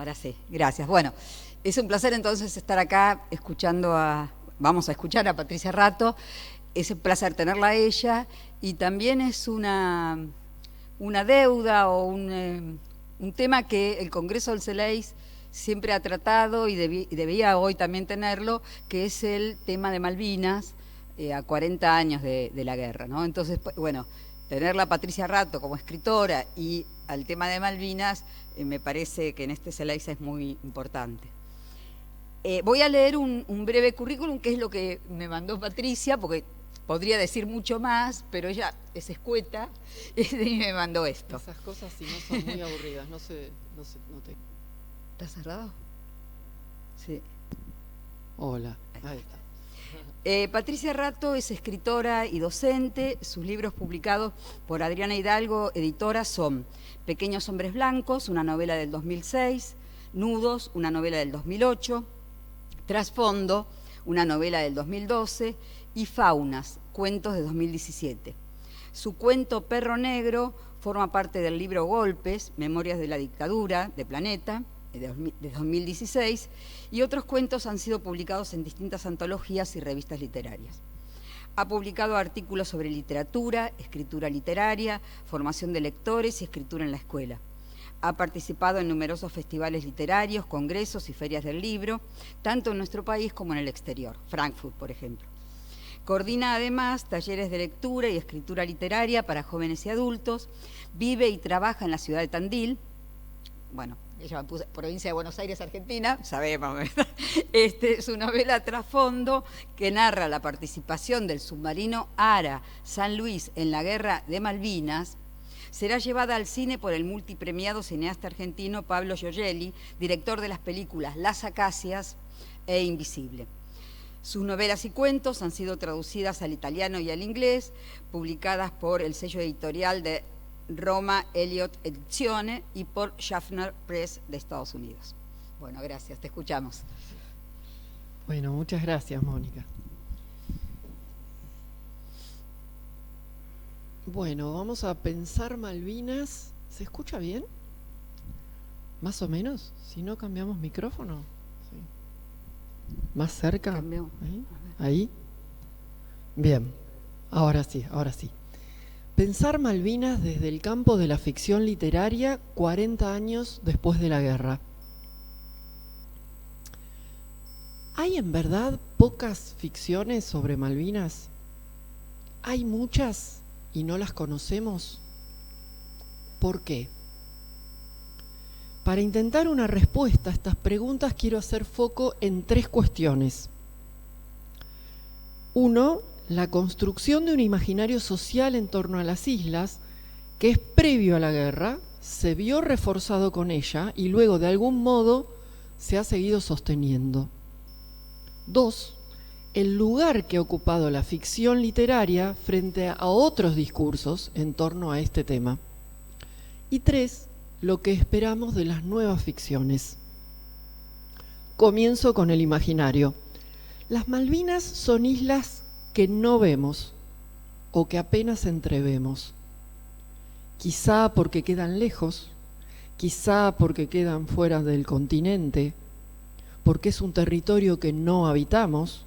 Ahora sí, gracias. Bueno, es un placer entonces estar acá vamos a escuchar a Patricia Rato. Es un placer tenerla a ella y también es una deuda o un tema que el Congreso del CELEIS siempre ha tratado y debía hoy también tenerlo, que es el tema de Malvinas, a 40 años de la guerra, ¿no? Entonces, bueno, tenerla a Patricia Rato como escritora y al tema de Malvinas, me parece que en este CELEIS es muy importante. Voy a leer un breve currículum, que es lo que me mandó Patricia, porque podría decir mucho más, pero ella es escueta y me mandó esto. Esas cosas, si no, son muy aburridas, no te... ¿Está cerrado? Sí. Hola, ahí está. Patricia Rato es escritora y docente. Sus libros publicados por Adriana Hidalgo, editora, son Pequeños hombres blancos, una novela del 2006, Nudos, una novela del 2008, Trasfondo, una novela del 2012, y Faunas, cuentos de 2017. Su cuento Perro Negro forma parte del libro Golpes, Memorias de la Dictadura, de Planeta, de 2016, y otros cuentos han sido publicados en distintas antologías y revistas literarias. Ha publicado artículos sobre literatura, escritura literaria, formación de lectores y escritura en la escuela. Ha participado en numerosos festivales literarios, congresos y ferias del libro, tanto en nuestro país como en el exterior, Frankfurt, por ejemplo. Coordina además talleres de lectura y escritura literaria para jóvenes y adultos, vive y trabaja en la ciudad de Tandil, bueno, ella me puso provincia de Buenos Aires, Argentina, sabemos, ¿verdad? Su novela Trasfondo, que narra la participación del submarino Ara San Luis en la Guerra de Malvinas, será llevada al cine por el multipremiado cineasta argentino Pablo Giogelli, director de las películas Las Acacias e Invisible. Sus novelas y cuentos han sido traducidas al italiano y al inglés, publicadas por el sello editorial de Roma Elliott Edizione y por Schaffner Press de Estados Unidos. Bueno, gracias, te escuchamos. Bueno, muchas gracias, Mónica. Bueno, vamos a pensar Malvinas. ¿Se escucha bien? ¿Más o menos? Si no, cambiamos micrófono. Sí. ¿Más cerca? Cambió. ¿Ahí? Bien, ahora sí, ahora sí. Pensar Malvinas desde el campo de la ficción literaria 40 años después de la guerra. ¿Hay en verdad pocas ficciones sobre Malvinas? ¿Hay muchas y no las conocemos? ¿Por qué? Para intentar una respuesta a estas preguntas quiero hacer foco en 3 cuestiones. 1. La construcción de un imaginario social en torno a las islas, que es previo a la guerra, se vio reforzado con ella y luego de algún modo se ha seguido sosteniendo. 2. El lugar que ha ocupado la ficción literaria frente a otros discursos en torno a este tema. Y 3. Lo que esperamos de las nuevas ficciones. Comienzo con el imaginario. Las Malvinas son islas que no vemos o que apenas entrevemos. Quizá porque quedan lejos, quizá porque quedan fuera del continente, porque es un territorio que no habitamos,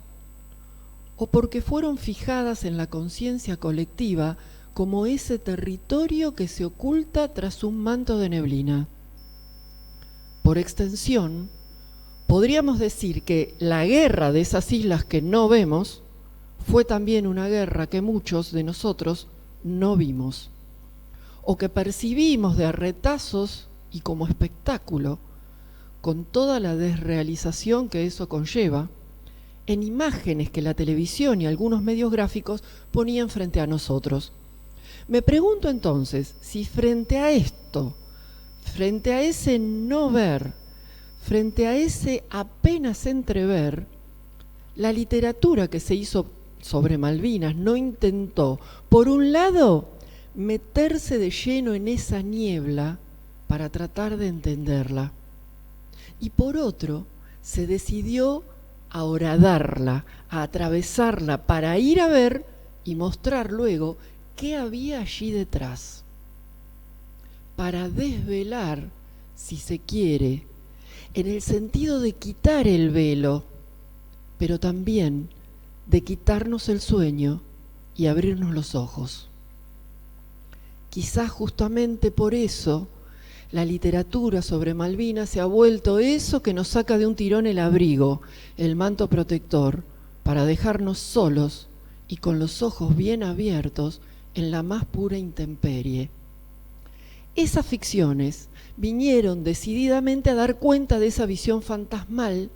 o porque fueron fijadas en la conciencia colectiva como ese territorio que se oculta tras un manto de neblina. Por extensión, podríamos decir que la guerra de esas islas que no vemos fue también una guerra que muchos de nosotros no vimos, o que percibimos de retazos y como espectáculo, con toda la desrealización que eso conlleva, en imágenes que la televisión y algunos medios gráficos ponían frente a nosotros. Me pregunto entonces si frente a esto, frente a ese no ver, frente a ese apenas entrever, la literatura que se hizo sobre Malvinas no intentó, por un lado, meterse de lleno en esa niebla para tratar de entenderla, y por otro, se decidió a horadarla, a atravesarla para ir a ver y mostrar luego qué había allí detrás, para desvelar, si se quiere, en el sentido de quitar el velo, pero también de quitarnos el sueño y abrirnos los ojos. Quizás justamente por eso la literatura sobre Malvinas se ha vuelto eso que nos saca de un tirón el abrigo, el manto protector, para dejarnos solos y con los ojos bien abiertos en la más pura intemperie. Esas ficciones vinieron decididamente a dar cuenta de esa visión fantasmal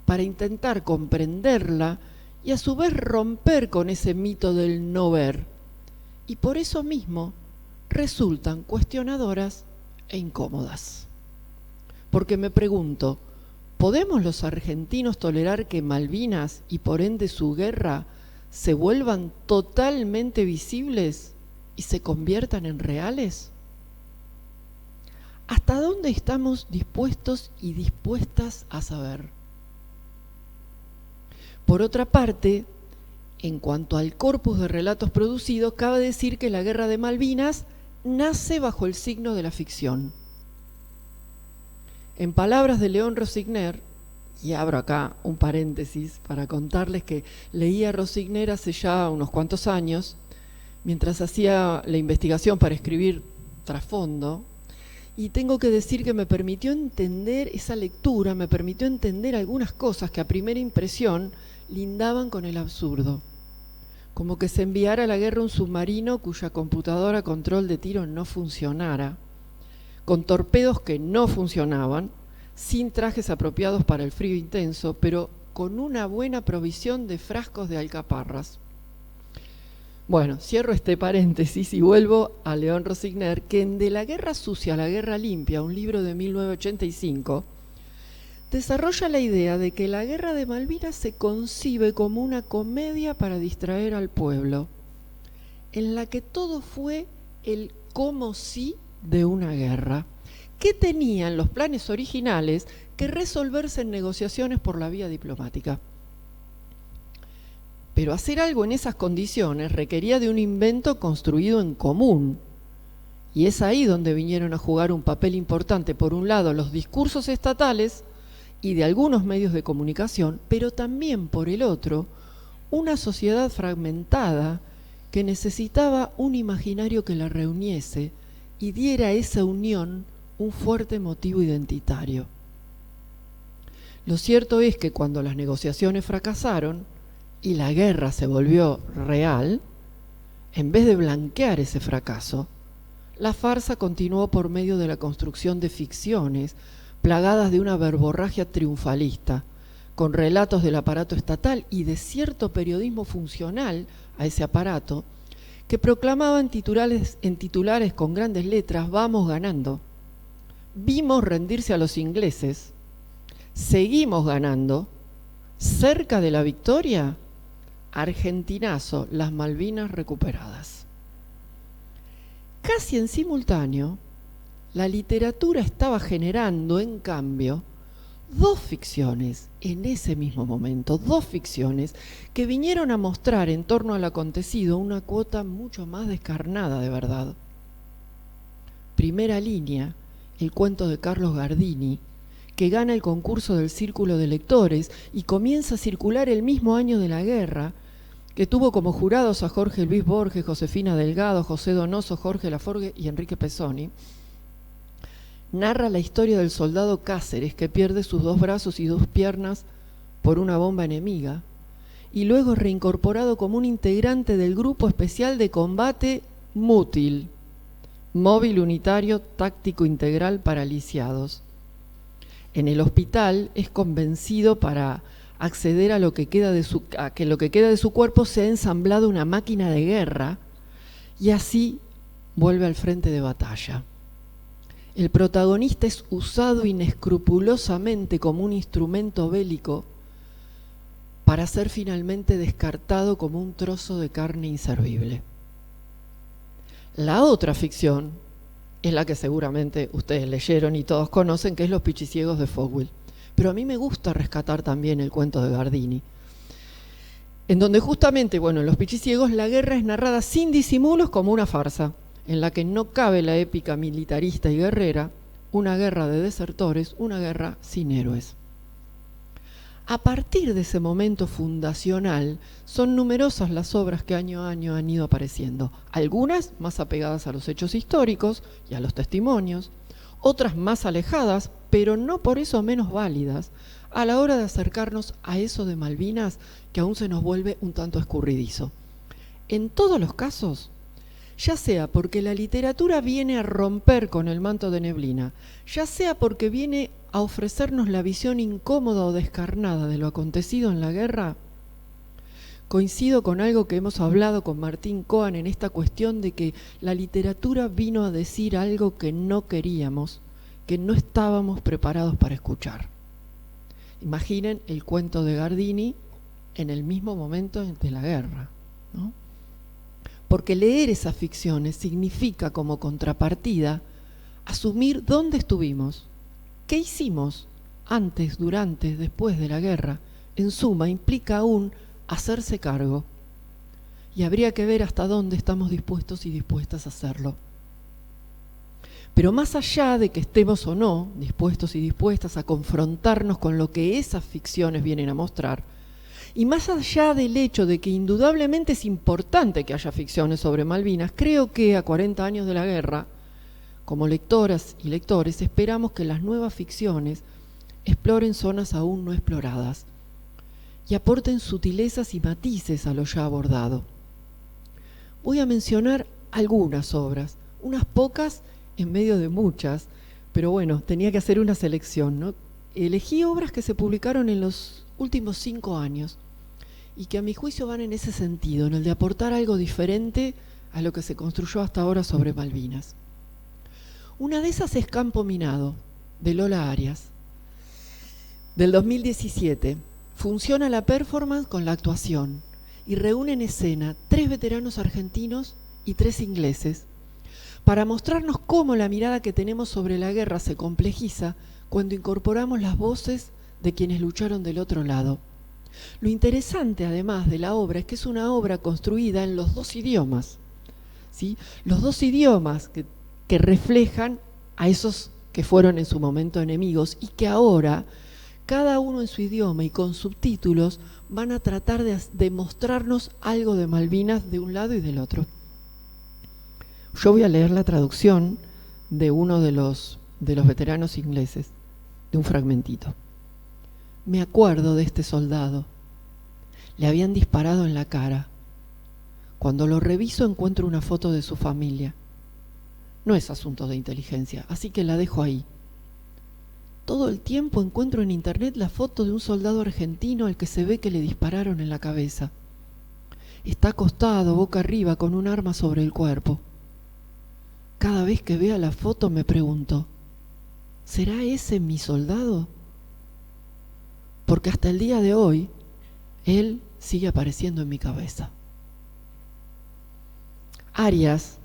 para intentar comprenderla y a su vez romper con ese mito del no ver. Y por eso mismo resultan cuestionadoras e incómodas. Porque me pregunto, ¿podemos los argentinos tolerar que Malvinas y por ende su guerra se vuelvan totalmente visibles y se conviertan en reales? ¿Hasta dónde estamos dispuestos y dispuestas a saber? Por otra parte, en cuanto al corpus de relatos producidos, cabe decir que la Guerra de Malvinas nace bajo el signo de la ficción. En palabras de León Rosigner, y abro acá un paréntesis para contarles que leí a Rosigner hace ya unos cuantos años, mientras hacía la investigación para escribir Trasfondo, y tengo que decir que me permitió entender esa lectura, me permitió entender algunas cosas que a primera impresión lindaban con el absurdo. Como que se enviara a la guerra un submarino cuya computadora control de tiro no funcionara, con torpedos que no funcionaban, sin trajes apropiados para el frío intenso, pero con una buena provisión de frascos de alcaparras. Bueno, cierro este paréntesis y vuelvo a León Rosigner, que en De la guerra sucia a la guerra limpia, un libro de 1985, desarrolla la idea de que la guerra de Malvinas se concibe como una comedia para distraer al pueblo, en la que todo fue el cómo sí de una guerra, que tenían los planes originales que resolverse en negociaciones por la vía diplomática. Pero hacer algo en esas condiciones requería de un invento construido en común. Y es ahí donde vinieron a jugar un papel importante, por un lado, los discursos estatales y de algunos medios de comunicación, pero también, por el otro, una sociedad fragmentada que necesitaba un imaginario que la reuniese y diera a esa unión un fuerte motivo identitario. Lo cierto es que cuando las negociaciones fracasaron, y la guerra se volvió real, en vez de blanquear ese fracaso, la farsa continuó por medio de la construcción de ficciones plagadas de una verborragia triunfalista, con relatos del aparato estatal y de cierto periodismo funcional a ese aparato, que proclamaban en titulares con grandes letras: vamos ganando, vimos rendirse a los ingleses, seguimos ganando, cerca de la victoria, argentinazo, las Malvinas recuperadas. Casi en simultáneo, la literatura estaba generando, en cambio, dos ficciones en ese mismo momento, dos ficciones que vinieron a mostrar en torno al acontecido una cuota mucho más descarnada de verdad. Primera línea, el cuento de Carlos Gardini, que gana el concurso del Círculo de Lectores y comienza a circular el mismo año de la guerra, que tuvo como jurados a Jorge Luis Borges, Josefina Delgado, José Donoso, Jorge Laforgue y Enrique Pesoni, narra la historia del soldado Cáceres que pierde sus dos brazos y dos piernas por una bomba enemiga y luego es reincorporado como un integrante del Grupo Especial de Combate Mútil, Móvil Unitario Táctico Integral para Lisiados. En el hospital es convencido para acceder a que lo que queda de su cuerpo sea ensamblado una máquina de guerra y así vuelve al frente de batalla. El protagonista es usado inescrupulosamente como un instrumento bélico para ser finalmente descartado como un trozo de carne inservible. La otra ficción es la que seguramente ustedes leyeron y todos conocen, que es Los Pichiciegos de Fogwill. Pero a mí me gusta rescatar también el cuento de Gardini, en donde justamente, en Los Pichiciegos la guerra es narrada sin disimulos como una farsa, en la que no cabe la épica militarista y guerrera, una guerra de desertores, una guerra sin héroes. A partir de ese momento fundacional, son numerosas las obras que año a año han ido apareciendo, algunas más apegadas a los hechos históricos y a los testimonios, otras más alejadas, pero no por eso menos válidas, a la hora de acercarnos a eso de Malvinas que aún se nos vuelve un tanto escurridizo. En todos los casos, ya sea porque la literatura viene a romper con el manto de neblina, ya sea porque viene a ofrecernos la visión incómoda o descarnada de lo acontecido en la guerra, coincido con algo que hemos hablado con Martín Cohen en esta cuestión de que la literatura vino a decir algo que no queríamos, que no estábamos preparados para escuchar. Imaginen el cuento de Gardini en el mismo momento de la guerra, ¿no? Porque leer esas ficciones significa, como contrapartida, asumir dónde estuvimos, qué hicimos antes, durante, después de la guerra. En suma, implica aún hacerse cargo. Y habría que ver hasta dónde estamos dispuestos y dispuestas a hacerlo. Pero más allá de que estemos o no dispuestos y dispuestas a confrontarnos con lo que esas ficciones vienen a mostrar, y más allá del hecho de que indudablemente es importante que haya ficciones sobre Malvinas, creo que a 40 años de la guerra, como lectoras y lectores, esperamos que las nuevas ficciones exploren zonas aún no exploradas y aporten sutilezas y matices a lo ya abordado. Voy a mencionar algunas obras, unas pocas en medio de muchas, pero bueno, tenía que hacer una selección, ¿no? Elegí obras que se publicaron en los últimos 5 años y que a mi juicio van en ese sentido, en el de aportar algo diferente a lo que se construyó hasta ahora sobre Malvinas. Una de esas es Campo Minado, de Lola Arias, del 2017. Funciona la performance con la actuación y reúne en escena 3 veteranos argentinos y 3 ingleses para mostrarnos cómo la mirada que tenemos sobre la guerra se complejiza cuando incorporamos las voces de quienes lucharon del otro lado. Lo interesante, además, de la obra es que es una obra construida en los 2 idiomas, ¿sí? Los 2 idiomas que reflejan a esos que fueron en su momento enemigos y que ahora, cada uno en su idioma y con subtítulos, van a tratar de mostrarnos algo de Malvinas de un lado y del otro. Yo voy a leer la traducción de uno de los veteranos ingleses, de un fragmentito. Me acuerdo de este soldado. Le habían disparado en la cara. Cuando lo reviso encuentro una foto de su familia. No es asunto de inteligencia, así que la dejo ahí. Todo el tiempo encuentro en internet la foto de un soldado argentino al que se ve que le dispararon en la cabeza. Está acostado, boca arriba, con un arma sobre el cuerpo. Cada vez que vea la foto me pregunto, ¿será ese mi soldado? Porque hasta el día de hoy, él sigue apareciendo en mi cabeza. Arias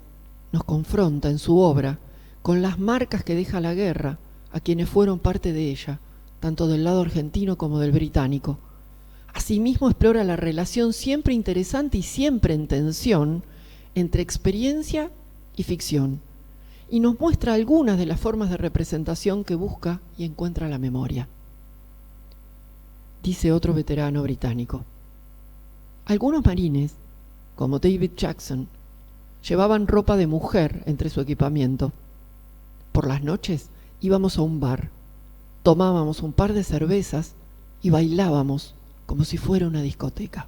nos confronta en su obra con las marcas que deja la guerra a quienes fueron parte de ella, tanto del lado argentino como del británico. Asimismo explora la relación siempre interesante y siempre en tensión entre experiencia y ficción, y nos muestra algunas de las formas de representación que busca y encuentra la memoria. Dice otro veterano británico, algunos marines, como David Jackson, llevaban ropa de mujer entre su equipamiento. Por las noches íbamos a un bar, tomábamos un par de cervezas y bailábamos como si fuera una discoteca.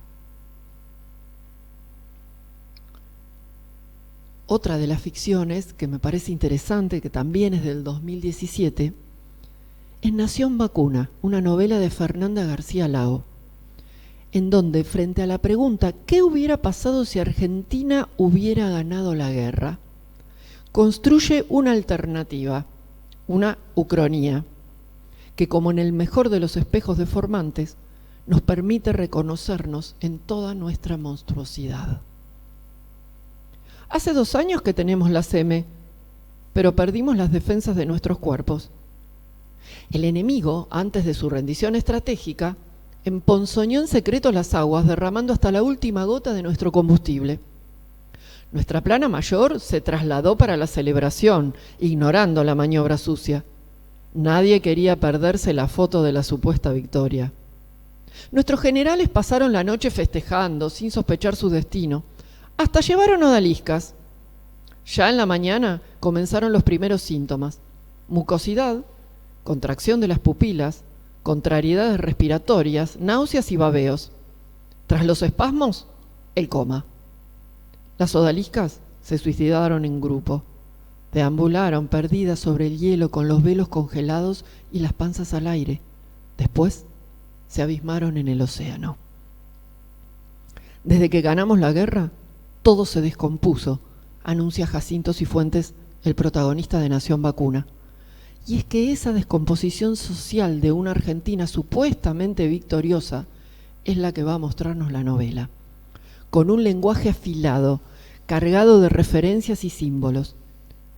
Otra de las ficciones que me parece interesante, que también es del 2017, es Nación Vacuna, una novela de Fernanda García Lao, en donde, frente a la pregunta ¿qué hubiera pasado si Argentina hubiera ganado la guerra?, construye una alternativa, una ucronía, que, como en el mejor de los espejos deformantes, nos permite reconocernos en toda nuestra monstruosidad. Hace 2 años que tenemos la SEME, pero perdimos las defensas de nuestros cuerpos. El enemigo, antes de su rendición estratégica, emponzoñó en secreto las aguas, derramando hasta la última gota de nuestro combustible. Nuestra plana mayor se trasladó para la celebración, ignorando la maniobra sucia. Nadie quería perderse la foto de la supuesta victoria. Nuestros generales pasaron la noche festejando, sin sospechar su destino. Hasta llevaron odaliscas. Ya en la mañana comenzaron los primeros síntomas: mucosidad, contracción de las pupilas, contrariedades respiratorias, náuseas y babeos. Tras los espasmos, el coma. Las odaliscas se suicidaron en grupo. Deambularon perdidas sobre el hielo con los velos congelados y las panzas al aire. Después se abismaron en el océano. Desde que ganamos la guerra, todo se descompuso, anuncia Jacinto Cifuentes, el protagonista de Nación Vacuna. Y es que esa descomposición social de una Argentina supuestamente victoriosa es la que va a mostrarnos la novela, con un lenguaje afilado, cargado de referencias y símbolos,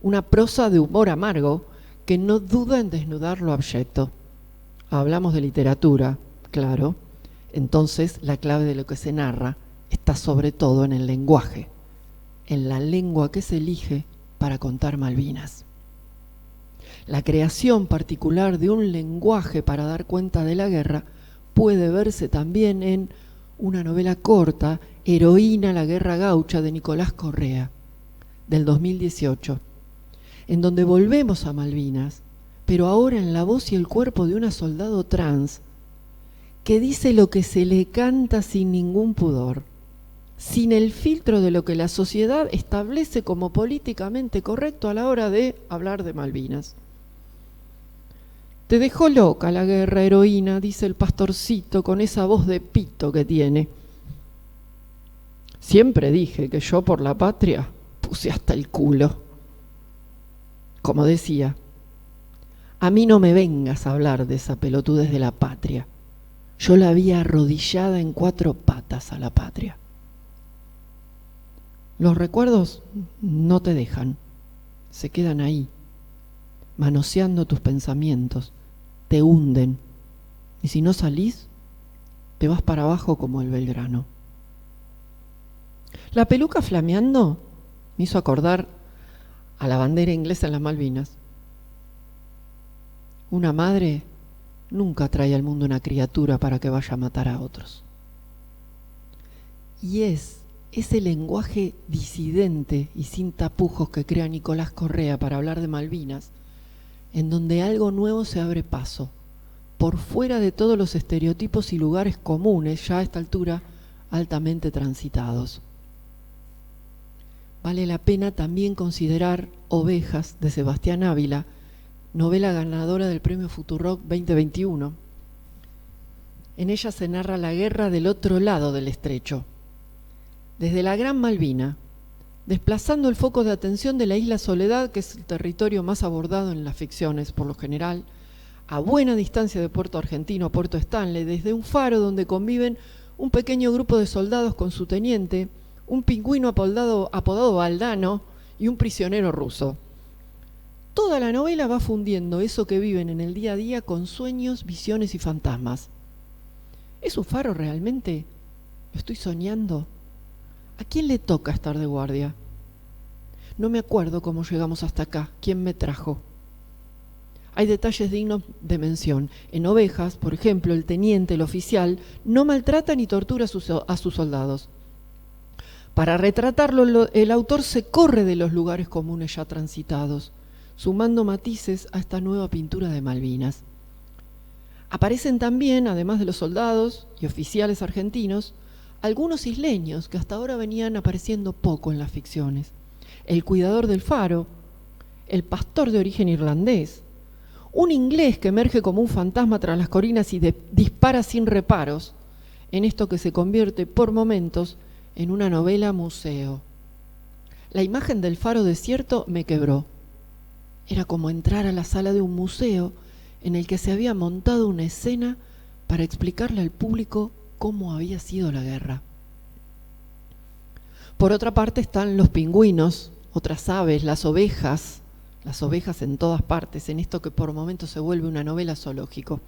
una prosa de humor amargo que no duda en desnudar lo abyecto. Hablamos de literatura, claro, entonces la clave de lo que se narra está sobre todo en el lenguaje, en la lengua que se elige para contar Malvinas. La creación particular de un lenguaje para dar cuenta de la guerra puede verse también en una novela corta, Heroína, la guerra gaucha, de Nicolás Correa, del 2018, en donde volvemos a Malvinas, pero ahora en la voz y el cuerpo de una soldado trans que dice lo que se le canta sin ningún pudor, sin el filtro de lo que la sociedad establece como políticamente correcto a la hora de hablar de Malvinas. Te dejó loca la guerra, heroína, dice el pastorcito con esa voz de pito que tiene. Siempre dije que yo por la patria puse hasta el culo. Como decía, a mí no me vengas a hablar de esa pelotudez de la patria. Yo la vi arrodillada en 4 patas a la patria. Los recuerdos no te dejan, se quedan ahí, manoseando tus pensamientos, te hunden, y si no salís, te vas para abajo como el Belgrano. La peluca flameando me hizo acordar a la bandera inglesa en las Malvinas. Una madre nunca trae al mundo una criatura para que vaya a matar a otros. Y es ese lenguaje disidente y sin tapujos que crea Nicolás Correa para hablar de Malvinas, en donde algo nuevo se abre paso, por fuera de todos los estereotipos y lugares comunes, ya a esta altura altamente transitados. Vale la pena también considerar Ovejas, de Sebastián Ávila, novela ganadora del Premio Futurock 2021. En ella se narra la guerra del otro lado del estrecho, desde la Gran Malvina, desplazando el foco de atención de la isla Soledad, que es el territorio más abordado en las ficciones por lo general, a buena distancia de Puerto Argentino, Puerto Stanley, desde un faro donde conviven un pequeño grupo de soldados con su teniente, un pingüino apodado Baldano y un prisionero ruso. Toda la novela va fundiendo eso que viven en el día a día con sueños, visiones y fantasmas. ¿Es un faro realmente? ¿Lo estoy soñando? ¿A quién le toca estar de guardia? No me acuerdo cómo llegamos hasta acá, quién me trajo. Hay detalles dignos de mención. En Ovejas, por ejemplo, el teniente, el oficial, no maltrata ni tortura a sus soldados. Para retratarlo, el autor se corre de los lugares comunes ya transitados, sumando matices a esta nueva pintura de Malvinas. Aparecen también, además de los soldados y oficiales argentinos, algunos isleños que hasta ahora venían apareciendo poco en las ficciones. El cuidador del faro, el pastor de origen irlandés, un inglés que emerge como un fantasma tras las colinas y dispara sin reparos, en esto que se convierte por momentos en una novela museo. La imagen del faro desierto me quebró. Era como entrar a la sala de un museo en el que se había montado una escena para explicarle al público cómo había sido la guerra. Por otra parte están los pingüinos, otras aves, las ovejas en todas partes, en esto que por momentos se vuelve una novela zoológico.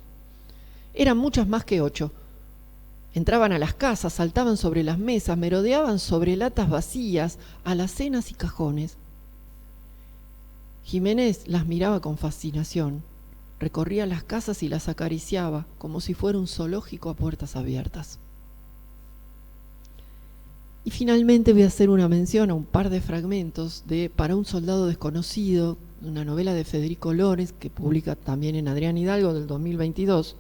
Eran muchas más que 8, Entraban a las casas, saltaban sobre las mesas, merodeaban sobre latas vacías, alacenas y cajones. Jiménez las miraba con fascinación. Recorría las casas y las acariciaba como si fuera un zoológico a puertas abiertas. Y finalmente voy a hacer una mención a un par de fragmentos de Para un soldado desconocido, una novela de Federico Lores, que publica también en Adrián Hidalgo del 2022,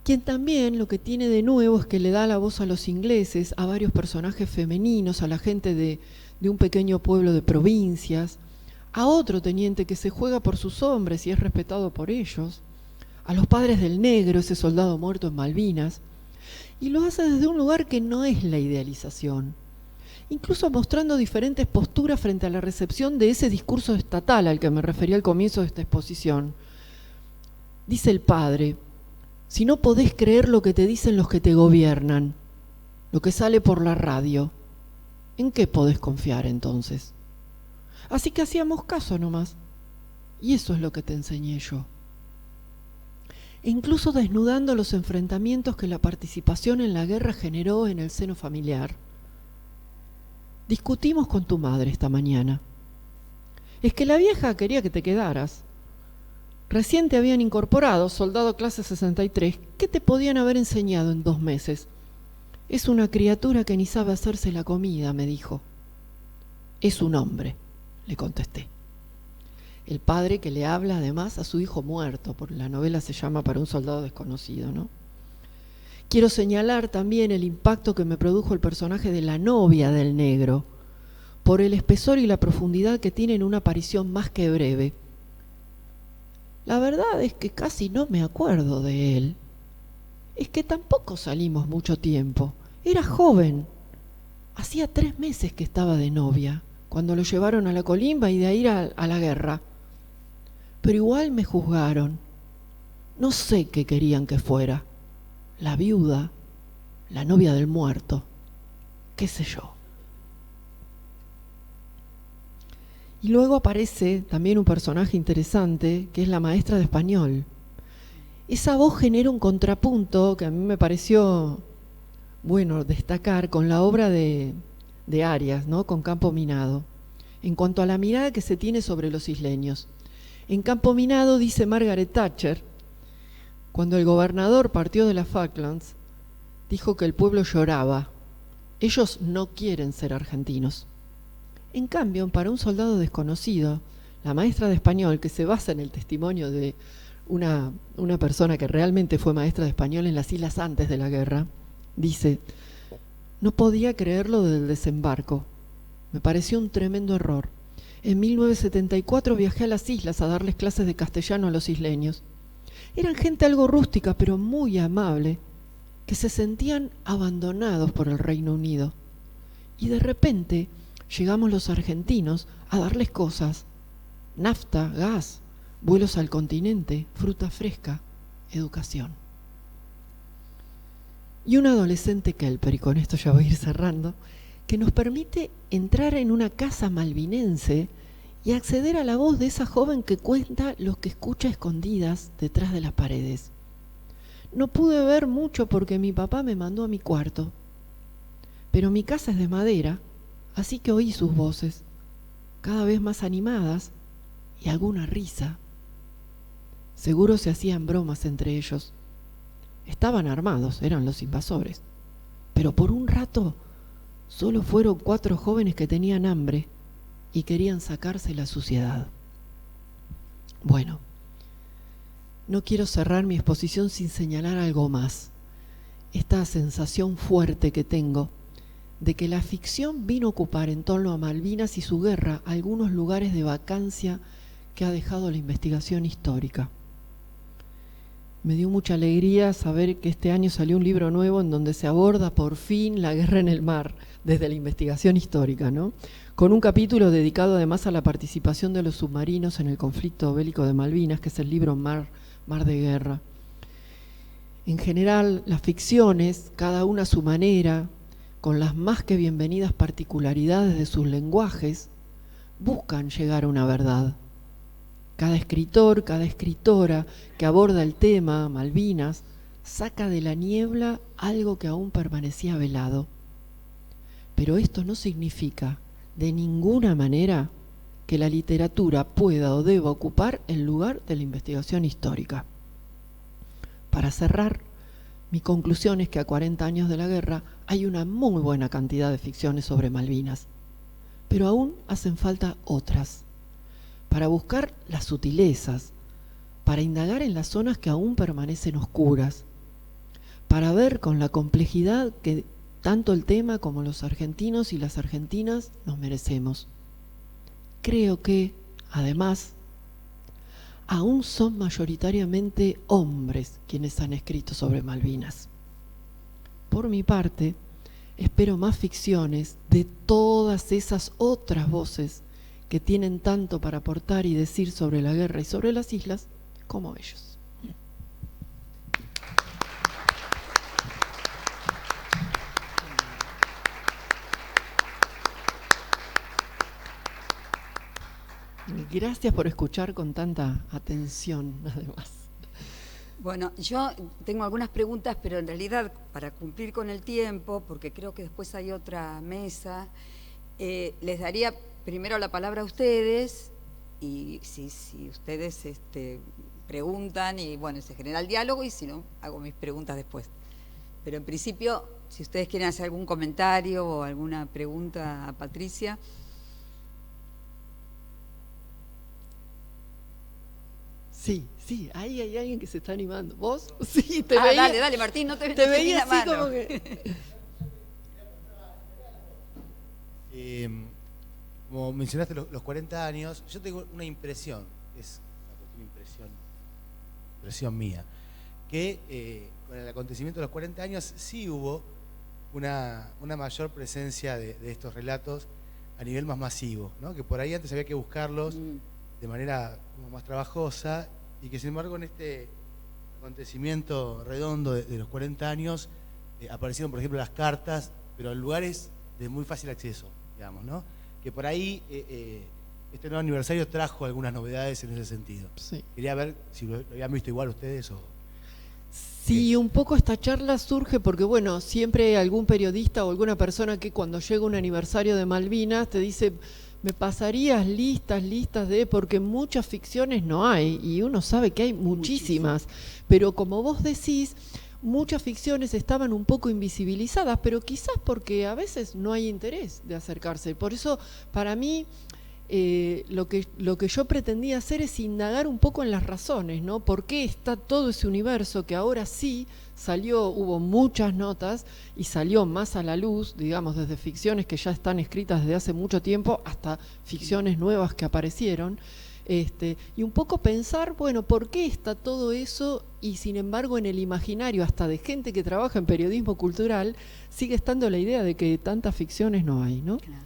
quien también lo que tiene de nuevo es que le da la voz a los ingleses, a varios personajes femeninos, a la gente de un pequeño pueblo de provincias, a otro teniente que se juega por sus hombres y es respetado por ellos, a los padres del negro, ese soldado muerto en Malvinas, y lo hace desde un lugar que no es la idealización, incluso mostrando diferentes posturas frente a la recepción de ese discurso estatal al que me refería al comienzo de esta exposición. Dice el padre: si no podés creer lo que te dicen los que te gobiernan, lo que sale por la radio, ¿en qué podés confiar entonces? Así que hacíamos caso nomás, y eso es lo que te enseñé yo. E incluso desnudando los enfrentamientos que la participación en la guerra generó en el seno familiar. Discutimos con tu madre esta mañana. Es que la vieja quería que te quedaras. Recién te habían incorporado, soldado clase 63. ¿Qué te podían haber enseñado en 2 meses? Es una criatura que ni sabe hacerse la comida, me dijo. Es un hombre, le contesté. El padre que le habla además a su hijo muerto, porque la novela se llama Para un soldado desconocido, ¿no? Quiero señalar también el impacto que me produjo el personaje de la novia del negro, por el espesor y la profundidad que tiene en una aparición más que breve. La verdad es que casi no me acuerdo de él. Es que tampoco salimos mucho tiempo. Era joven. Hacía 3 meses que estaba de novia, cuando lo llevaron a la colimba y de ahí a la guerra. Pero igual me juzgaron. No sé qué querían que fuera. La viuda, la novia del muerto, qué sé yo. Y luego aparece también un personaje interesante, que es la maestra de español. Esa voz genera un contrapunto que a mí me pareció bueno destacar con la obra de Arias, ¿no? Con Campo Minado, en cuanto a la mirada que se tiene sobre los isleños. En Campo Minado dice Margaret Thatcher: cuando el gobernador partió de las Falklands, dijo que el pueblo lloraba. Ellos no quieren ser argentinos. En cambio, Para un soldado desconocido, la maestra de español, que se basa en el testimonio de una persona que realmente fue maestra de español en las islas antes de la guerra, dice: no podía creerlo del desembarco. Me pareció un tremendo error. En 1974 viajé a las islas a darles clases de castellano a los isleños. Eran gente algo rústica, pero muy amable, que se sentían abandonados por el Reino Unido. Y de repente llegamos los argentinos a darles cosas: nafta, gas, vuelos al continente, fruta fresca, educación. Y un adolescente kelper, y con esto ya voy a ir cerrando, que nos permite entrar en una casa malvinense y acceder a la voz de esa joven que cuenta lo que escucha escondidas detrás de las paredes. No pude ver mucho porque mi papá me mandó a mi cuarto, pero mi casa es de madera, así que oí sus voces, cada vez más animadas, y alguna risa. Seguro se hacían bromas entre ellos. Estaban armados, eran los invasores, pero por un rato solo fueron 4 jóvenes que tenían hambre y querían sacarse la suciedad. Bueno, no quiero cerrar mi exposición sin señalar algo más. Esta sensación fuerte que tengo de que la ficción vino a ocupar en torno a Malvinas y su guerra algunos lugares de vacancia que ha dejado la investigación histórica. Me dio mucha alegría saber que este año salió un libro nuevo en donde se aborda por fin la guerra en el mar desde la investigación histórica, ¿no? Con un capítulo dedicado además a la participación de los submarinos en el conflicto bélico de Malvinas, que es el libro Mar de Guerra. En general, las ficciones, cada una a su manera, con las más que bienvenidas particularidades de sus lenguajes, buscan llegar a una verdad. Cada escritor, cada escritora que aborda el tema Malvinas saca de la niebla algo que aún permanecía velado. Pero esto no significa de ninguna manera que la literatura pueda o deba ocupar el lugar de la investigación histórica. Para cerrar, mi conclusión es que a 40 años de la guerra hay una muy buena cantidad de ficciones sobre Malvinas, pero aún hacen falta otras, para buscar las sutilezas, para indagar en las zonas que aún permanecen oscuras, para ver con la complejidad que tanto el tema como los argentinos y las argentinas nos merecemos. Creo que, además, aún son mayoritariamente hombres quienes han escrito sobre Malvinas. Por mi parte, espero más ficciones de todas esas otras voces que tienen tanto para aportar y decir sobre la guerra y sobre las islas como ellos. Gracias por escuchar con tanta atención, además. Bueno, yo tengo algunas preguntas, pero en realidad, para cumplir con el tiempo, porque creo que después hay otra mesa, les daría primero la palabra a ustedes, y si ustedes preguntan, y bueno, se genera el diálogo, y si no, hago mis preguntas después. Pero en principio, si ustedes quieren hacer algún comentario o alguna pregunta a Patricia. Sí, ahí hay alguien que se está animando. ¿Vos? Sí, te veía. Dale, Martín, no te veía así mano. como que... Como mencionaste los 40 años, yo tengo una impresión, es una impresión mía, que con el acontecimiento de los 40 años sí hubo una mayor presencia de estos relatos a nivel más masivo, ¿no? Que por ahí antes había que buscarlos de manera como más trabajosa, y que sin embargo en este acontecimiento redondo de los 40 años aparecieron, por ejemplo, las cartas, pero en lugares de muy fácil acceso, digamos, ¿no? Que por ahí este nuevo aniversario trajo algunas novedades en ese sentido. Sí. Quería ver si lo habían visto igual ustedes o... Sí, un poco esta charla surge porque, bueno, siempre hay algún periodista o alguna persona que cuando llega un aniversario de Malvinas te dice, me pasarías listas de, porque muchas ficciones no hay, y uno sabe que hay muchísimas, pero como vos decís, muchas ficciones estaban un poco invisibilizadas, pero quizás porque a veces no hay interés de acercarse. Por eso, para mí, lo que yo pretendía hacer es indagar un poco en las razones, ¿no? ¿Por qué está todo ese universo que ahora sí salió, hubo muchas notas y salió más a la luz, digamos, desde ficciones que ya están escritas desde hace mucho tiempo hasta ficciones nuevas que aparecieron? Y un poco pensar, bueno, ¿por qué está todo eso? Y sin embargo en el imaginario hasta de gente que trabaja en periodismo cultural sigue estando la idea de que tantas ficciones no hay, ¿no? Claro.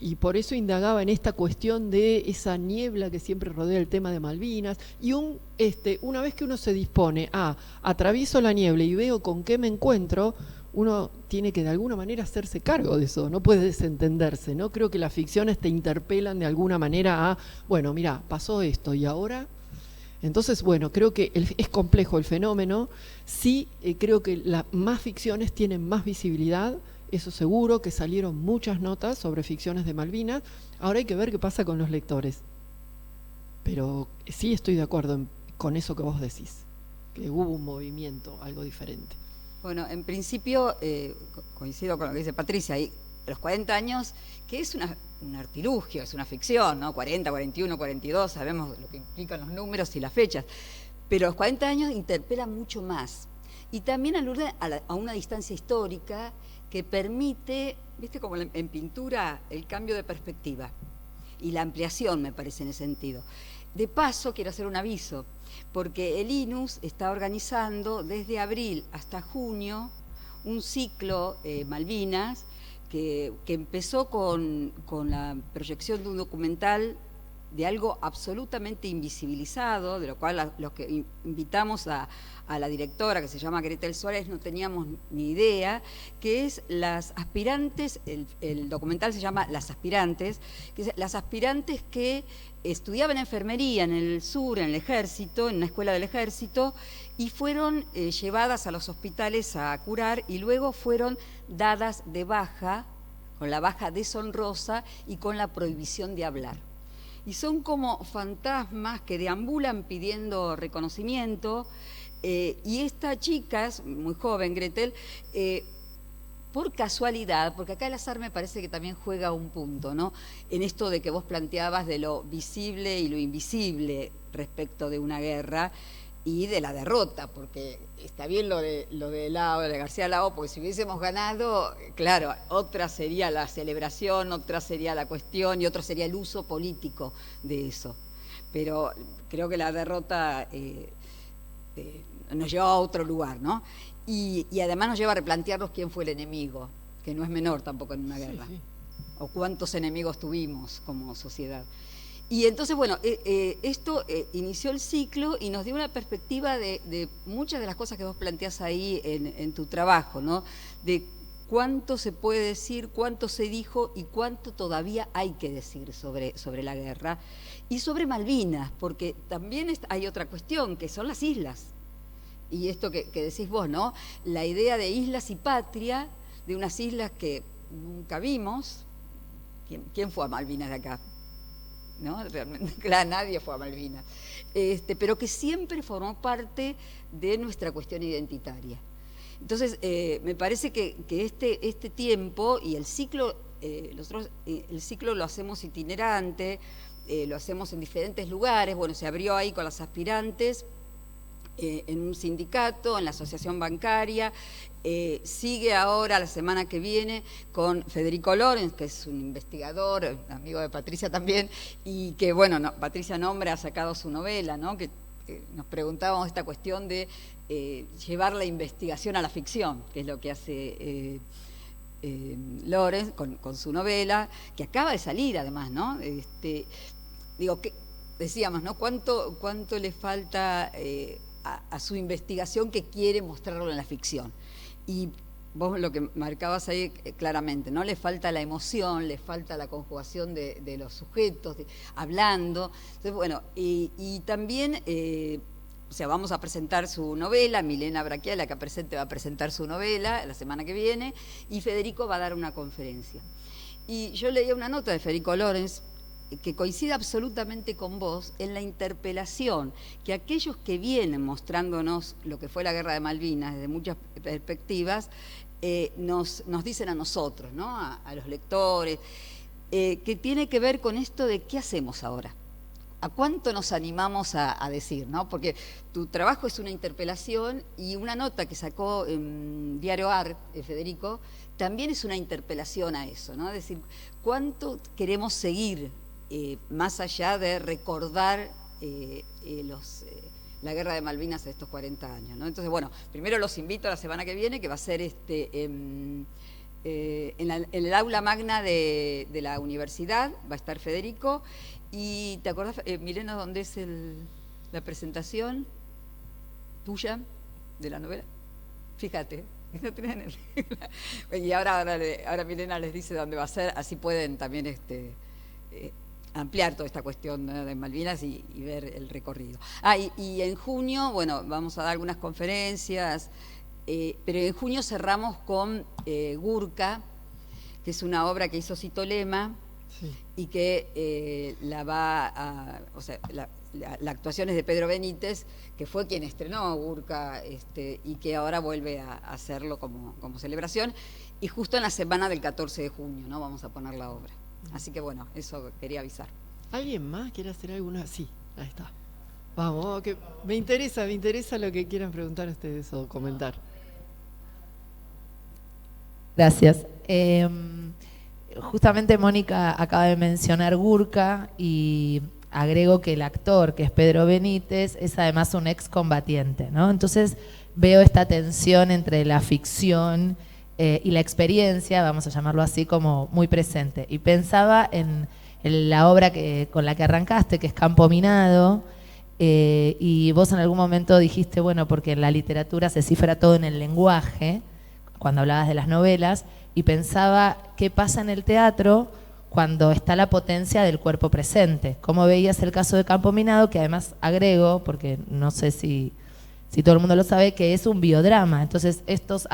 Y por eso indagaba en esta cuestión de esa niebla que siempre rodea el tema de Malvinas, y una vez que uno se dispone a atravieso la niebla y veo con qué me encuentro, uno tiene que de alguna manera hacerse cargo de eso, no puede desentenderse, ¿no? Creo que las ficciones te interpelan de alguna manera a, bueno, mira, pasó esto y ahora... Entonces, bueno, creo que es complejo el fenómeno, sí, creo que más ficciones tienen más visibilidad, eso seguro, que salieron muchas notas sobre ficciones de Malvinas, ahora hay que ver qué pasa con los lectores. Pero sí estoy de acuerdo con eso que vos decís, que hubo un movimiento, algo diferente. Bueno, en principio coincido con lo que dice Patricia, y los 40 años, que es un artilugio, es una ficción, ¿no? 40, 41, 42, sabemos lo que implican los números y las fechas, pero los 40 años interpelan mucho más. Y también alude a una distancia histórica que permite, viste, como en pintura, el cambio de perspectiva y la ampliación, me parece, en ese sentido. De paso, quiero hacer un aviso, porque el INUS está organizando desde abril hasta junio un ciclo Malvinas que empezó con la proyección de un documental de algo absolutamente invisibilizado, de lo cual los que invitamos a la directora, que se llama Gretel Suárez, no teníamos ni idea, que es las aspirantes, el documental se llama Las Aspirantes, que es las aspirantes que estudiaban enfermería en el sur, en el ejército, en una escuela del ejército, y fueron llevadas a los hospitales a curar y luego fueron dadas de baja, con la baja deshonrosa y con la prohibición de hablar. Y son como fantasmas que deambulan pidiendo reconocimiento, y esta chica, es muy joven, Gretel, por casualidad, porque acá el azar me parece que también juega un punto, ¿no? En esto de que vos planteabas de lo visible y lo invisible respecto de una guerra y de la derrota, porque está bien lo de Lao, de García Lao, porque si hubiésemos ganado, claro, otra sería la celebración, otra sería la cuestión y otro sería el uso político de eso. Pero creo que la derrota nos lleva a otro lugar, ¿no? Y además nos lleva a replantearnos quién fue el enemigo, que no es menor tampoco en una guerra, sí. O cuántos enemigos tuvimos como sociedad. Y entonces, bueno, esto inició el ciclo y nos dio una perspectiva de muchas de las cosas que vos planteás ahí en tu trabajo, ¿no? De cuánto se puede decir, cuánto se dijo y cuánto todavía hay que decir sobre la guerra. Y sobre Malvinas, porque también hay otra cuestión, que son las islas. Y esto que decís vos, ¿no? La idea de islas y patria, de unas islas que nunca vimos. ¿Quién fue a Malvinas de acá? ¿No? Realmente, claro, nadie fue a Malvinas. Pero que siempre formó parte de nuestra cuestión identitaria. Entonces, me parece que este tiempo y el ciclo, nosotros el ciclo lo hacemos itinerante, lo hacemos en diferentes lugares. Bueno, se abrió ahí con las aspirantes, en un sindicato, en la asociación bancaria, sigue ahora la semana que viene con Federico Lorenz, que es un investigador, amigo de Patricia también, y que, bueno, Patricia Nombre ha sacado su novela, ¿no? Que nos preguntábamos esta cuestión de llevar la investigación a la ficción, que es lo que hace Lorenz con su novela, que acaba de salir además, ¿no? Digo, que decíamos, ¿no? ¿Cuánto le falta a su investigación que quiere mostrarlo en la ficción? Y vos lo que marcabas ahí claramente, ¿no? Le falta la emoción, le falta la conjugación de los sujetos, hablando. Entonces, bueno, y también, o sea, vamos a presentar su novela, Milena Brachiala, que va a presentar su novela la semana que viene, y Federico va a dar una conferencia. Y yo leía una nota de Federico Lorenz, que coincide absolutamente con vos en la interpelación que aquellos que vienen mostrándonos lo que fue la Guerra de Malvinas desde muchas perspectivas, nos dicen a nosotros, ¿no? a los lectores, que tiene que ver con esto de qué hacemos ahora. ¿A cuánto nos animamos a decir, ¿no? Porque tu trabajo es una interpelación y una nota que sacó en Diario AR, Federico, también es una interpelación a eso, ¿no? Es decir, ¿cuánto queremos seguir más allá de recordar la Guerra de Malvinas de estos 40 años, ¿no? Entonces, bueno, primero los invito a la semana que viene, que va a ser en el aula magna de la universidad, va a estar Federico. Y ¿te acordás, Milena, dónde es la presentación tuya de la novela? Fíjate. Y ahora Milena les dice dónde va a ser, así pueden también ampliar toda esta cuestión de Malvinas y ver el recorrido. Y en junio, bueno, vamos a dar algunas conferencias, pero en junio cerramos con Gurka, que es una obra que hizo Cito Lema, sí. Y que la actuación es de Pedro Benítez, que fue quien estrenó Gurka, y que ahora vuelve a hacerlo como celebración, y justo en la semana del 14 de junio, ¿no? Vamos a poner la obra. Así que bueno, eso quería avisar. ¿Alguien más quiere hacer alguna? Sí, ahí está. Vamos, que me interesa lo que quieran preguntar ustedes o comentar. Gracias. Justamente Mónica acaba de mencionar Gurka y agrego que el actor, que es Pedro Benítez, es además un excombatiente, ¿no? Entonces veo esta tensión entre la ficción y la experiencia, vamos a llamarlo así, como muy presente. Y pensaba en la obra con la que arrancaste, que es Campo Minado, y vos en algún momento dijiste, bueno, porque en la literatura se cifra todo en el lenguaje, cuando hablabas de las novelas, y pensaba qué pasa en el teatro cuando está la potencia del cuerpo presente. ¿Cómo veías el caso de Campo Minado? Que además agrego, porque no sé si todo el mundo lo sabe, que es un biodrama. Entonces estos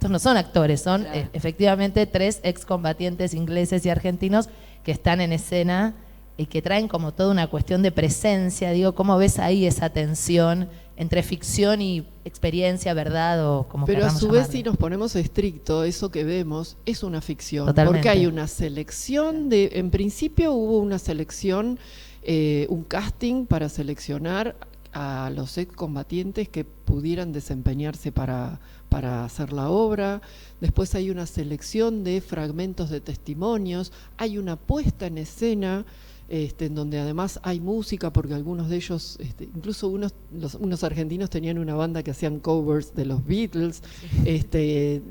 no son actores, son Claro. efectivamente 3 excombatientes ingleses y argentinos que están en escena y que traen como toda una cuestión de presencia. Digo, ¿cómo ves ahí esa tensión entre ficción y experiencia, verdad, o como Pero a queramos su vez, llamarlo? si nos ponemos estricto, eso que vemos es una ficción. Totalmente. Porque hay una selección en principio hubo una selección, un casting para seleccionar a los excombatientes que pudieran desempeñarse para hacer la obra. Después hay una selección de fragmentos de testimonios, hay una puesta en escena, en donde además hay música, porque algunos de ellos, incluso unos argentinos tenían una banda que hacían covers de los Beatles.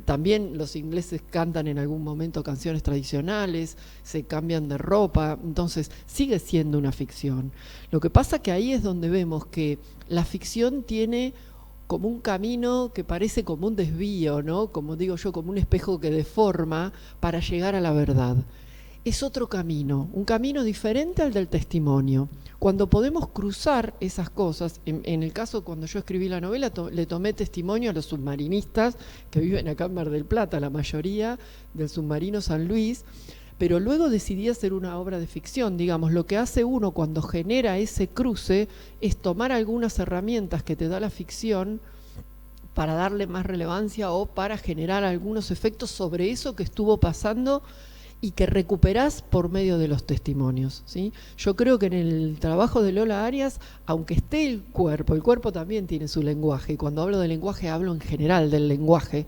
También los ingleses cantan en algún momento canciones tradicionales, se cambian de ropa, entonces sigue siendo una ficción. Lo que pasa que ahí es donde vemos que la ficción tiene como un camino que parece como un desvío, ¿no? Como digo yo, como un espejo que deforma para llegar a la verdad. Es otro camino, un camino diferente al del testimonio. Cuando podemos cruzar esas cosas, en el caso cuando yo escribí la novela, le tomé testimonio a los submarinistas que viven acá en Mar del Plata, la mayoría del submarino San Luis, pero luego decidí hacer una obra de ficción. Digamos, lo que hace uno cuando genera ese cruce es tomar algunas herramientas que te da la ficción para darle más relevancia o para generar algunos efectos sobre eso que estuvo pasando y que recuperás por medio de los testimonios, ¿sí? Yo creo que en el trabajo de Lola Arias, aunque esté el cuerpo también tiene su lenguaje, y cuando hablo de lenguaje hablo en general del lenguaje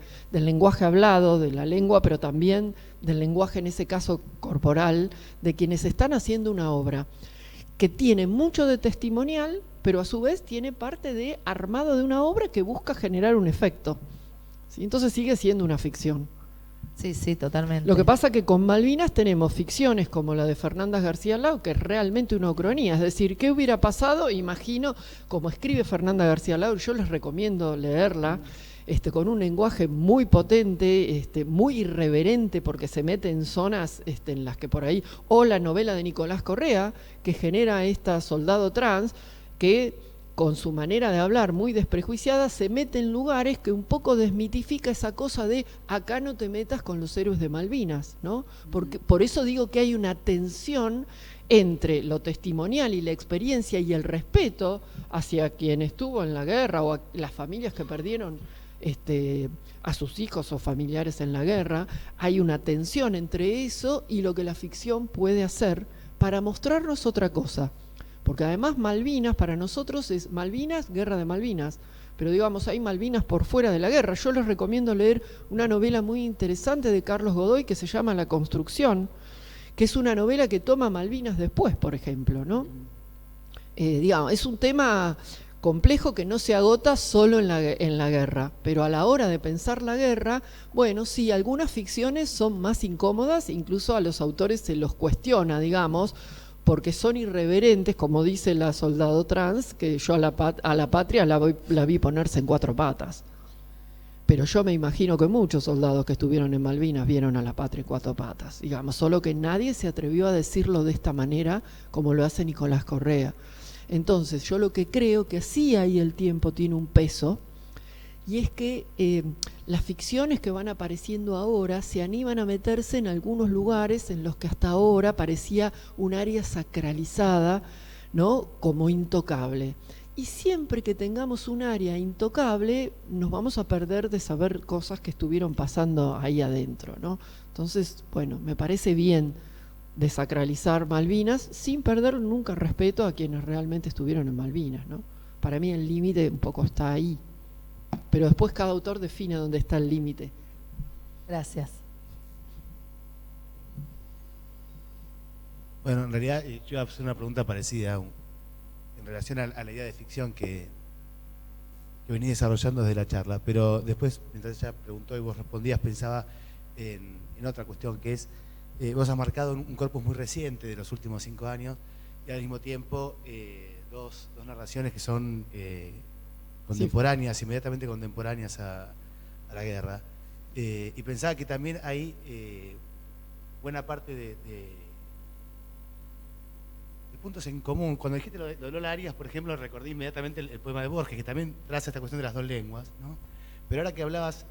hablado, de la lengua, pero también del lenguaje, en ese caso corporal, de quienes están haciendo una obra que tiene mucho de testimonial, pero a su vez tiene parte de armado de una obra que busca generar un efecto, ¿sí? Entonces sigue siendo una ficción. Sí, sí, totalmente. Lo que pasa que con Malvinas tenemos ficciones como la de Fernández García Lau, que es realmente una ucronía, es decir, ¿qué hubiera pasado? Imagino, como escribe Fernanda García Lau, yo les recomiendo leerla, con un lenguaje muy potente, muy irreverente, porque se mete en zonas en las que por ahí, o la novela de Nicolás Correa, que genera esta soldado trans, que con su manera de hablar muy desprejuiciada, se mete en lugares que un poco desmitifica esa cosa de acá no te metas con los héroes de Malvinas, ¿no? Porque, por eso digo que hay una tensión entre lo testimonial y la experiencia y el respeto hacia quien estuvo en la guerra o a las familias que perdieron a sus hijos o familiares en la guerra. Hay una tensión entre eso y lo que la ficción puede hacer para mostrarnos otra cosa. Porque además Malvinas para nosotros es Malvinas, guerra de Malvinas, pero digamos hay Malvinas por fuera de la guerra. Yo les recomiendo leer una novela muy interesante de Carlos Godoy que se llama La Construcción, que es una novela que toma Malvinas después, por ejemplo, ¿no? Digamos, es un tema complejo que no se agota solo en la guerra, pero a la hora de pensar la guerra, bueno, sí, algunas ficciones son más incómodas, incluso a los autores se los cuestiona, digamos, porque son irreverentes, como dice la soldado trans, que yo a la patria la vi ponerse en 4 patas. Pero yo me imagino que muchos soldados que estuvieron en Malvinas vieron a la patria en 4 patas, digamos, solo que nadie se atrevió a decirlo de esta manera como lo hace Nicolás Correa. Entonces, yo lo que creo que sí ahí el tiempo tiene un peso, y es que las ficciones que van apareciendo ahora se animan a meterse en algunos lugares en los que hasta ahora parecía un área sacralizada, ¿no? Como intocable. Y siempre que tengamos un área intocable, nos vamos a perder de saber cosas que estuvieron pasando ahí adentro, ¿no? Entonces, bueno, me parece bien desacralizar Malvinas sin perder nunca respeto a quienes realmente estuvieron en Malvinas, ¿no? Para mí el límite un poco está ahí. Pero después cada autor define dónde está el límite. Gracias. Bueno, en realidad yo iba a hacer una pregunta parecida en relación a la idea de ficción que vení desarrollando desde la charla, pero después, mientras ella preguntó y vos respondías, pensaba en otra cuestión que es vos has marcado un corpus muy reciente de los últimos 5 años y al mismo tiempo dos narraciones que son contemporáneas, sí, inmediatamente contemporáneas a la guerra. Y pensaba que también hay buena parte de puntos en común. Cuando dijiste lo de Lola Arias, por ejemplo, recordé inmediatamente el poema de Borges, que también traza esta cuestión de las dos lenguas, ¿no? Pero ahora que hablabas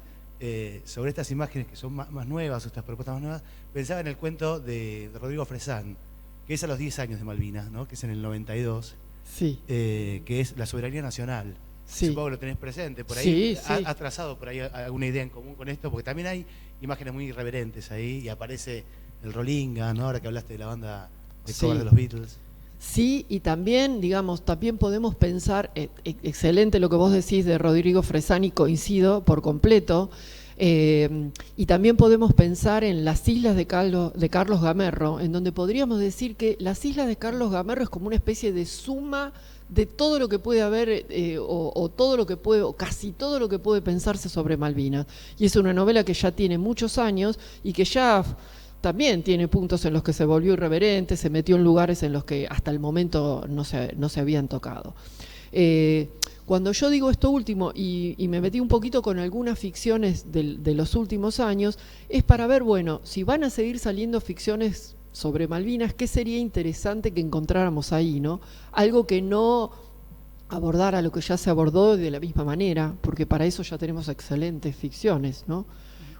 sobre estas imágenes que son más nuevas, o estas propuestas más nuevas, pensaba en el cuento de Rodrigo Fresán, que es a los 10 años de Malvinas, ¿no? Que es en el 92, sí. Que es la soberanía nacional. Sí. Supongo que lo tenés presente, por ahí sí, sí. ¿Has trazado por ahí alguna idea en común con esto? Porque también hay imágenes muy irreverentes ahí, y aparece el Rolinga, ¿no? Ahora que hablaste de la banda de cover de los Beatles. Sí, y también, digamos, también podemos pensar, excelente lo que vos decís de Rodrigo Fresán, y coincido por completo, y también podemos pensar en las islas de Carlos Gamerro, en donde podríamos decir que las islas de Carlos Gamerro es como una especie de suma de todo lo que puede haber, o todo lo que puede, o casi todo lo que puede pensarse sobre Malvinas. Y es una novela que ya tiene muchos años y que ya también tiene puntos en los que se volvió irreverente, se metió en lugares en los que hasta el momento no se habían tocado. Cuando yo digo esto último, y me metí un poquito con algunas ficciones de los últimos años, es para ver, bueno, si van a seguir saliendo ficciones sobre Malvinas, ¿qué sería interesante que encontráramos ahí, ¿no? Algo que no abordara lo que ya se abordó de la misma manera, porque para eso ya tenemos excelentes ficciones, ¿no?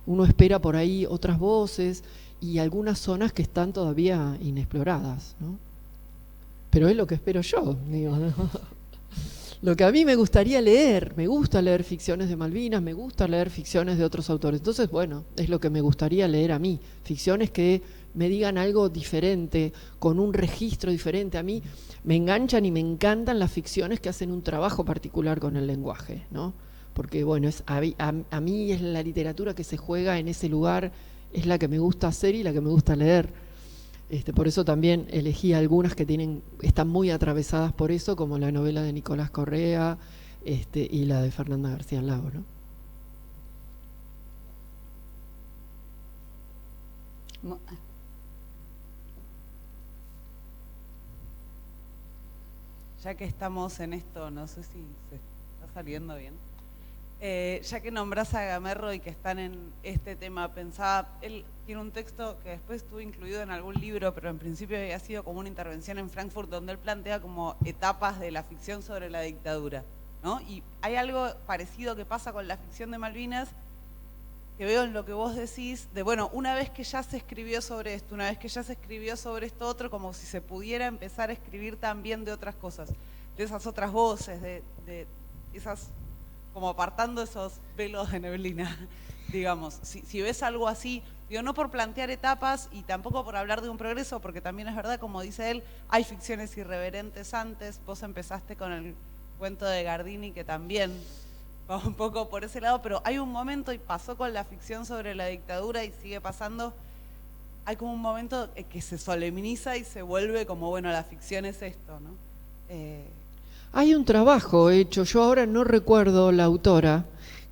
Uno espera por ahí otras voces y algunas zonas que están todavía inexploradas, ¿no? Pero es lo que espero yo, digo, ¿no? Lo que a mí me gustaría leer, me gusta leer ficciones de Malvinas, me gusta leer ficciones de otros autores. Entonces, bueno, es lo que me gustaría leer a mí, ficciones que me digan algo diferente, con un registro diferente. A mí me enganchan y me encantan las ficciones que hacen un trabajo particular con el lenguaje, ¿no? Porque, bueno, a mí es la literatura que se juega en ese lugar, es la que me gusta hacer y la que me gusta leer. Por eso también elegí algunas que están muy atravesadas por eso, como la novela de Nicolás Correa y la de Fernanda García Lago, ¿no? Ya que estamos en esto, no sé si se está saliendo bien. Ya que nombrás a Gamerro y que están en este tema, pensaba, él tiene un texto que después estuvo incluido en algún libro, pero en principio había sido como una intervención en Frankfurt, donde él plantea como etapas de la ficción sobre la dictadura, ¿no? Y hay algo parecido que pasa con la ficción de Malvinas, que veo en lo que vos decís, de bueno, una vez que ya se escribió sobre esto, una vez que ya se escribió sobre esto otro, como si se pudiera empezar a escribir también de otras cosas, de esas otras voces, de esas, como apartando esos velos de neblina, digamos. Si ves algo así, digo, no por plantear etapas y tampoco por hablar de un progreso, porque también es verdad, como dice él, hay ficciones irreverentes antes. Vos empezaste con el cuento de Gardini, que también va un poco por ese lado, pero hay un momento, y pasó con la ficción sobre la dictadura y sigue pasando, hay como un momento que se solemniza y se vuelve como, bueno, la ficción es esto, ¿no? Hay un trabajo hecho, yo ahora no recuerdo la autora,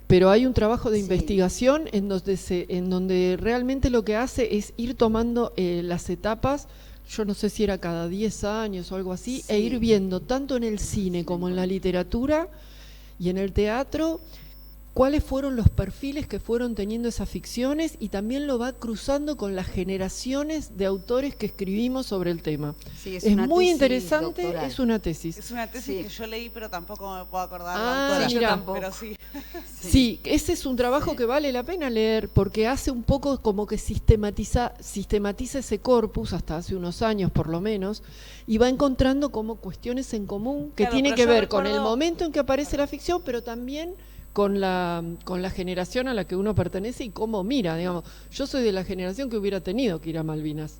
pero hay un trabajo de investigación en donde realmente lo que hace es ir tomando las etapas, yo no sé si era cada 10 años o algo así, e ir viendo tanto en el cine como en la literatura y en el teatro cuáles fueron los perfiles que fueron teniendo esas ficciones, y también lo va cruzando con las generaciones de autores que escribimos sobre el tema. Sí, es muy tesis interesante, doctoral. Es una tesis. Es una tesis que yo leí, pero tampoco me puedo acordar Ah, la autora. mira. Yo tampoco, pero sí. Sí, ese es un trabajo que vale la pena leer, porque hace un poco como que sistematiza ese corpus, hasta hace unos años por lo menos, y va encontrando como cuestiones en común que Claro, tienen pero que yo ver con el recuerdo- momento en que aparece la ficción, pero también con la generación a la que uno pertenece y cómo mira, digamos. Yo soy de la generación que hubiera tenido que ir a Malvinas,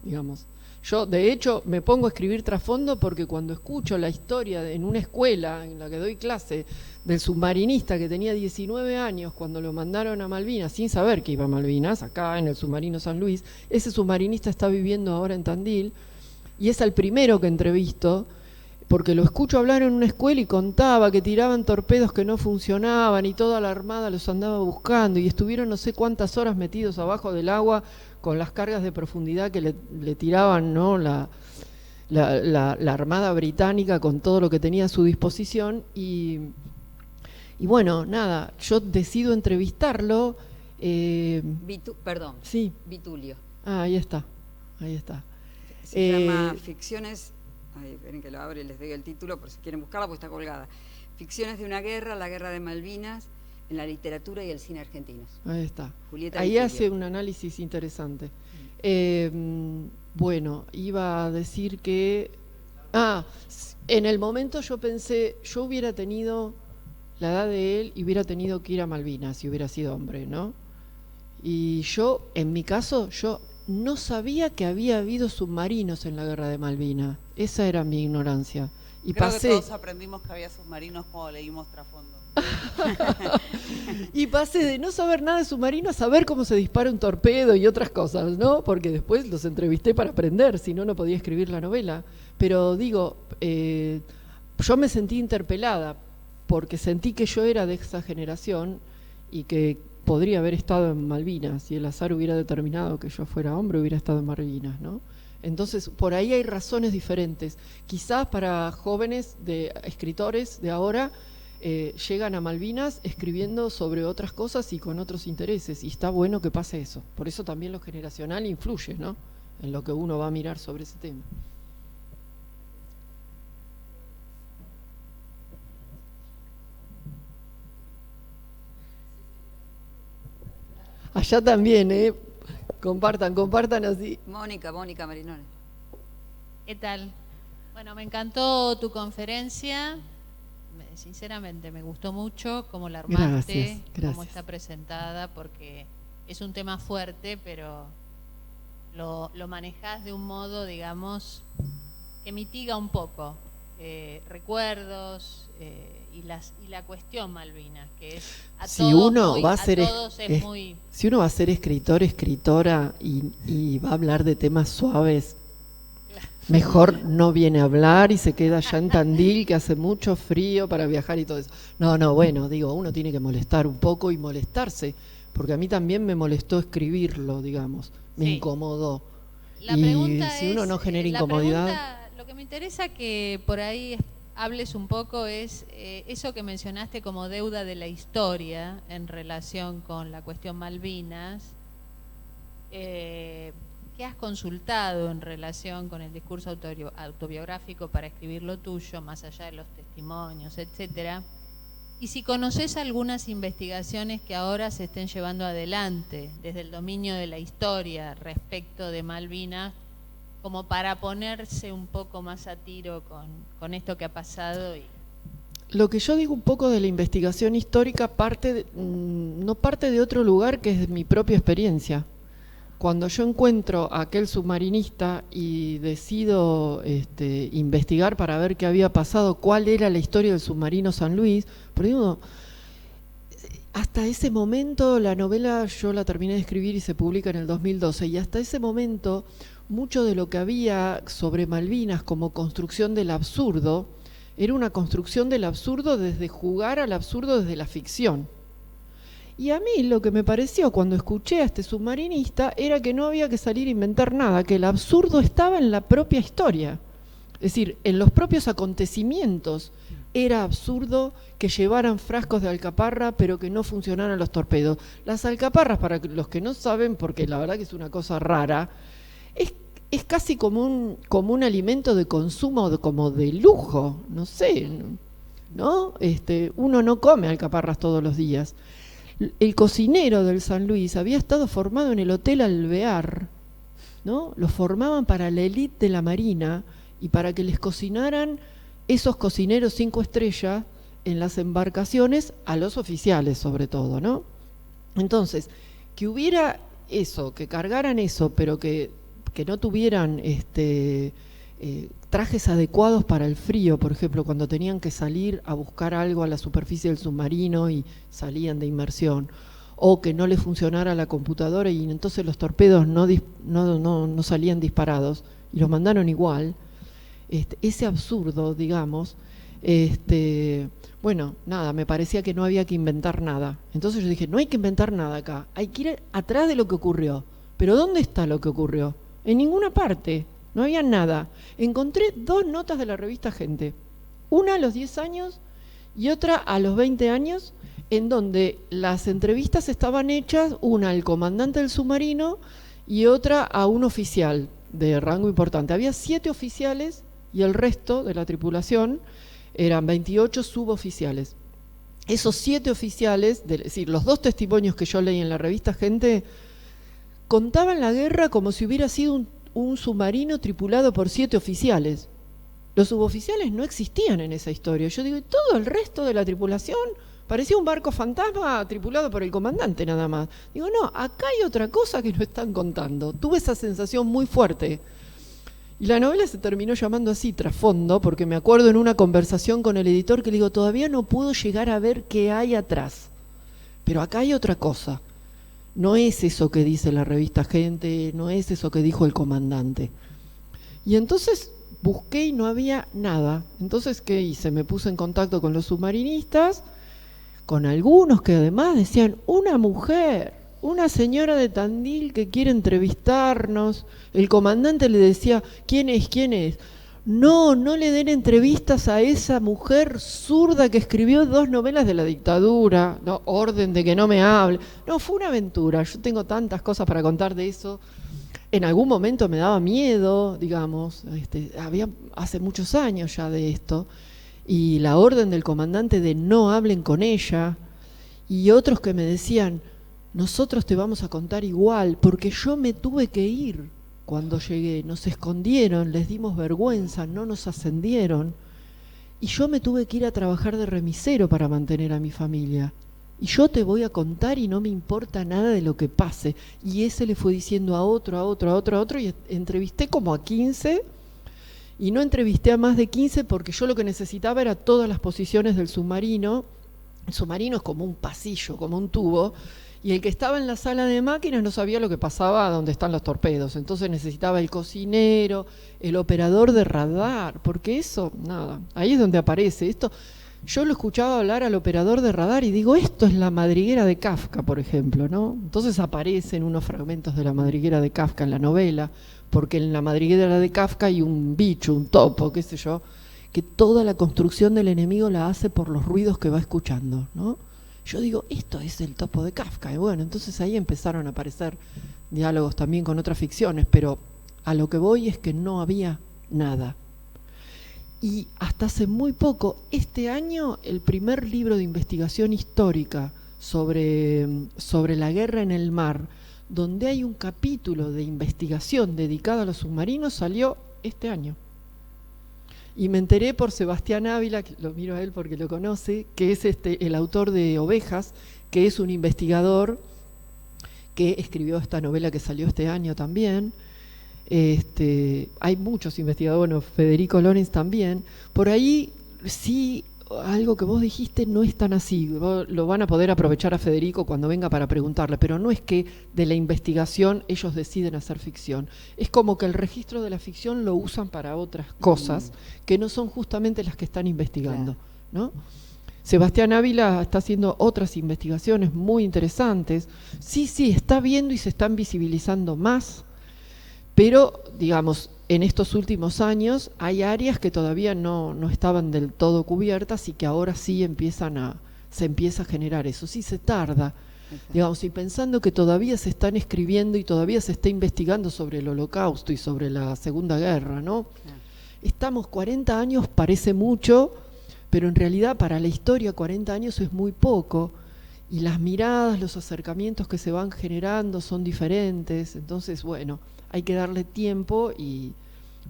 digamos. Yo, de hecho, me pongo a escribir trasfondo porque cuando escucho la historia en una escuela en la que doy clase del submarinista que tenía 19 años cuando lo mandaron a Malvinas sin saber que iba a Malvinas, acá en el submarino San Luis, ese submarinista está viviendo ahora en Tandil y es el primero que entrevisto, porque lo escucho hablar en una escuela y contaba que tiraban torpedos que no funcionaban y toda la armada los andaba buscando y estuvieron no sé cuántas horas metidos abajo del agua con las cargas de profundidad que le tiraban, ¿no? la Armada Británica con todo lo que tenía a su disposición y bueno, nada, yo decido entrevistarlo. Perdón, sí. Vitulio. Ah, ahí está. Se llama Ficciones, esperen que lo abro y les doy el título por si quieren buscarla, porque está colgada. Ficciones de una guerra, la guerra de Malvinas, en la literatura y el cine argentinos. Ahí está. Julieta Ahí Vitulio. hace un análisis interesante. Bueno, iba a decir que... en el momento yo pensé, yo hubiera tenido la edad de él y hubiera tenido que ir a Malvinas si hubiera sido hombre, ¿no? Y yo, en mi caso, yo no sabía que había habido submarinos en la guerra de Malvinas. Esa era mi ignorancia. Y Creo pasé... que todos aprendimos que había submarinos cuando leímos Trasfondo. Y pasé de no saber nada de submarino a saber cómo se dispara un torpedo y otras cosas, ¿no? Porque después los entrevisté para aprender, si no, no podía escribir la novela. Pero digo, yo me sentí interpelada porque sentí que yo era de esa generación y que podría haber estado en Malvinas. Si el azar hubiera determinado que yo fuera hombre, hubiera estado en Malvinas, ¿no? Entonces, por ahí hay razones diferentes. Quizás para jóvenes escritores de ahora llegan a Malvinas escribiendo sobre otras cosas y con otros intereses. Y está bueno que pase eso. Por eso también lo generacional influye, ¿no? En lo que uno va a mirar sobre ese tema. Allá también, compartan así. Mónica Marinone. ¿Qué tal? Bueno, me encantó tu conferencia. Sinceramente, me gustó mucho cómo la armaste, gracias. cómo está presentada, porque es un tema fuerte, pero lo manejás de un modo, digamos, que mitiga un poco recuerdos y la cuestión Malvinas, que es si uno va a ser si uno va a ser escritor, escritora y va a hablar de temas suaves, mejor no viene a hablar y se queda allá en Tandil, que hace mucho frío para viajar y todo eso. No, bueno, digo, uno tiene que molestar un poco y molestarse, porque a mí también me molestó escribirlo, digamos, me incomodó. La y pregunta si uno no genera incomodidad... Lo que me interesa que por ahí hables un poco es eso que mencionaste como deuda de la historia en relación con la cuestión Malvinas. ¿Qué has consultado en relación con el discurso autobiográfico para escribir lo tuyo, más allá de los testimonios, etcétera? Y si conoces algunas investigaciones que ahora se estén llevando adelante desde el dominio de la historia respecto de Malvinas, como para ponerse un poco más a tiro con esto que ha pasado. Lo que yo digo un poco de la investigación histórica no parte de otro lugar que es de mi propia experiencia. Cuando yo encuentro a aquel submarinista y decido investigar para ver qué había pasado, cuál era la historia del submarino San Luis, pero digo, hasta ese momento la novela yo la terminé de escribir y se publica en el 2012, y hasta ese momento mucho de lo que había sobre Malvinas como construcción del absurdo era una construcción del absurdo desde jugar al absurdo desde la ficción. Y a mí lo que me pareció cuando escuché a este submarinista era que no había que salir a inventar nada, que el absurdo estaba en la propia historia. Es decir, en los propios acontecimientos era absurdo que llevaran frascos de alcaparra pero que no funcionaran los torpedos. Las alcaparras, para los que no saben, porque la verdad que es una cosa rara, es casi como un alimento de consumo, como de lujo, no sé, ¿no? Uno no come alcaparras todos los días. El cocinero del San Luis había estado formado en el Hotel Alvear, ¿no? Lo formaban para la élite de la Marina y para que les cocinaran esos cocineros 5 estrellas en las embarcaciones a los oficiales, sobre todo, ¿no? Entonces, que hubiera eso, que cargaran eso, pero que no tuvieran trajes adecuados para el frío, por ejemplo, cuando tenían que salir a buscar algo a la superficie del submarino y salían de inmersión, o que no les funcionara la computadora y entonces los torpedos no salían disparados y los mandaron igual. Ese absurdo, digamos, bueno, nada, me parecía que no había que inventar nada. Entonces yo dije, no hay que inventar nada acá, hay que ir atrás de lo que ocurrió. Pero ¿dónde está lo que ocurrió? En ninguna parte, no había nada. Encontré 2 notas de la revista Gente, una a los 10 años y otra a los 20 años, en donde las entrevistas estaban hechas, una al comandante del submarino y otra a un oficial de rango importante. Había 7 oficiales y el resto de la tripulación eran 28 suboficiales. Esos 7 oficiales, es decir, los 2 testimonios que yo leí en la revista Gente, contaban la guerra como si hubiera sido un submarino tripulado por 7 oficiales. Los suboficiales no existían en esa historia. Yo digo, ¿y todo el resto de la tripulación? Parecía un barco fantasma tripulado por el comandante nada más. Digo, no, acá hay otra cosa que no están contando. Tuve esa sensación muy fuerte. Y la novela se terminó llamando así, Trasfondo, porque me acuerdo en una conversación con el editor que le digo, todavía no puedo llegar a ver qué hay atrás. Pero acá hay otra cosa. No es eso que dice la revista Gente, no es eso que dijo el comandante. Y entonces busqué y no había nada. Entonces, ¿qué hice? Me puse en contacto con los submarinistas, con algunos que además decían, una mujer, una señora de Tandil que quiere entrevistarnos. El comandante le decía, ¿quién es? ¿Quién es? No, no le den entrevistas a esa mujer zurda que escribió 2 novelas de la dictadura, no, orden de que no me hable. No, fue una aventura, yo tengo tantas cosas para contar de eso. En algún momento me daba miedo, digamos, había hace muchos años ya de esto, y la orden del comandante de no hablen con ella, y otros que me decían, nosotros te vamos a contar igual, porque yo me tuve que ir cuando llegué, nos escondieron, les dimos vergüenza, no nos ascendieron, y yo me tuve que ir a trabajar de remisero para mantener a mi familia. Y yo te voy a contar y no me importa nada de lo que pase. Y ese le fue diciendo a otro, a otro, a otro, a otro, y entrevisté como a 15, y no entrevisté a más de 15 porque yo lo que necesitaba era todas las posiciones del submarino. El submarino es como un pasillo, como un tubo, y el que estaba en la sala de máquinas no sabía lo que pasaba donde están los torpedos. Entonces necesitaba el cocinero, el operador de radar, porque eso, nada, ahí es donde aparece esto. Yo lo escuchaba hablar al operador de radar y digo, esto es la madriguera de Kafka, por ejemplo, ¿no? Entonces aparecen unos fragmentos de la madriguera de Kafka en la novela, porque en la madriguera de Kafka hay un bicho, un topo, qué sé yo, que toda la construcción del enemigo la hace por los ruidos que va escuchando, ¿no? Yo digo, esto es el topo de Kafka. Y bueno, entonces ahí empezaron a aparecer diálogos también con otras ficciones, pero a lo que voy es que no había nada. Y hasta hace muy poco, este año, el primer libro de investigación histórica sobre la guerra en el mar, donde hay un capítulo de investigación dedicado a los submarinos, salió este año. Y me enteré por Sebastián Ávila, que lo miro a él porque lo conoce, que es el autor de Ovejas, que es un investigador que escribió esta novela que salió este año también. Hay muchos investigadores, bueno, Federico Lorenz también. Por ahí sí, algo que vos dijiste no es tan así. Lo van a poder aprovechar a Federico cuando venga para preguntarle, pero no es que de la investigación ellos deciden hacer ficción. Es como que el registro de la ficción lo usan para otras cosas que no son justamente las que están investigando, ¿no? Sebastián Ávila está haciendo otras investigaciones muy interesantes. Sí, está viendo y se están visibilizando más. Pero, digamos, en estos últimos años hay áreas que todavía no estaban del todo cubiertas y que ahora sí se empieza a generar eso. Sí se tarda, digamos, y pensando que todavía se están escribiendo y todavía se está investigando sobre el Holocausto y sobre la Segunda Guerra, ¿no? Estamos 40 años, parece mucho, pero en realidad para la historia 40 años es muy poco. Y las miradas, los acercamientos que se van generando son diferentes. Entonces, bueno, hay que darle tiempo,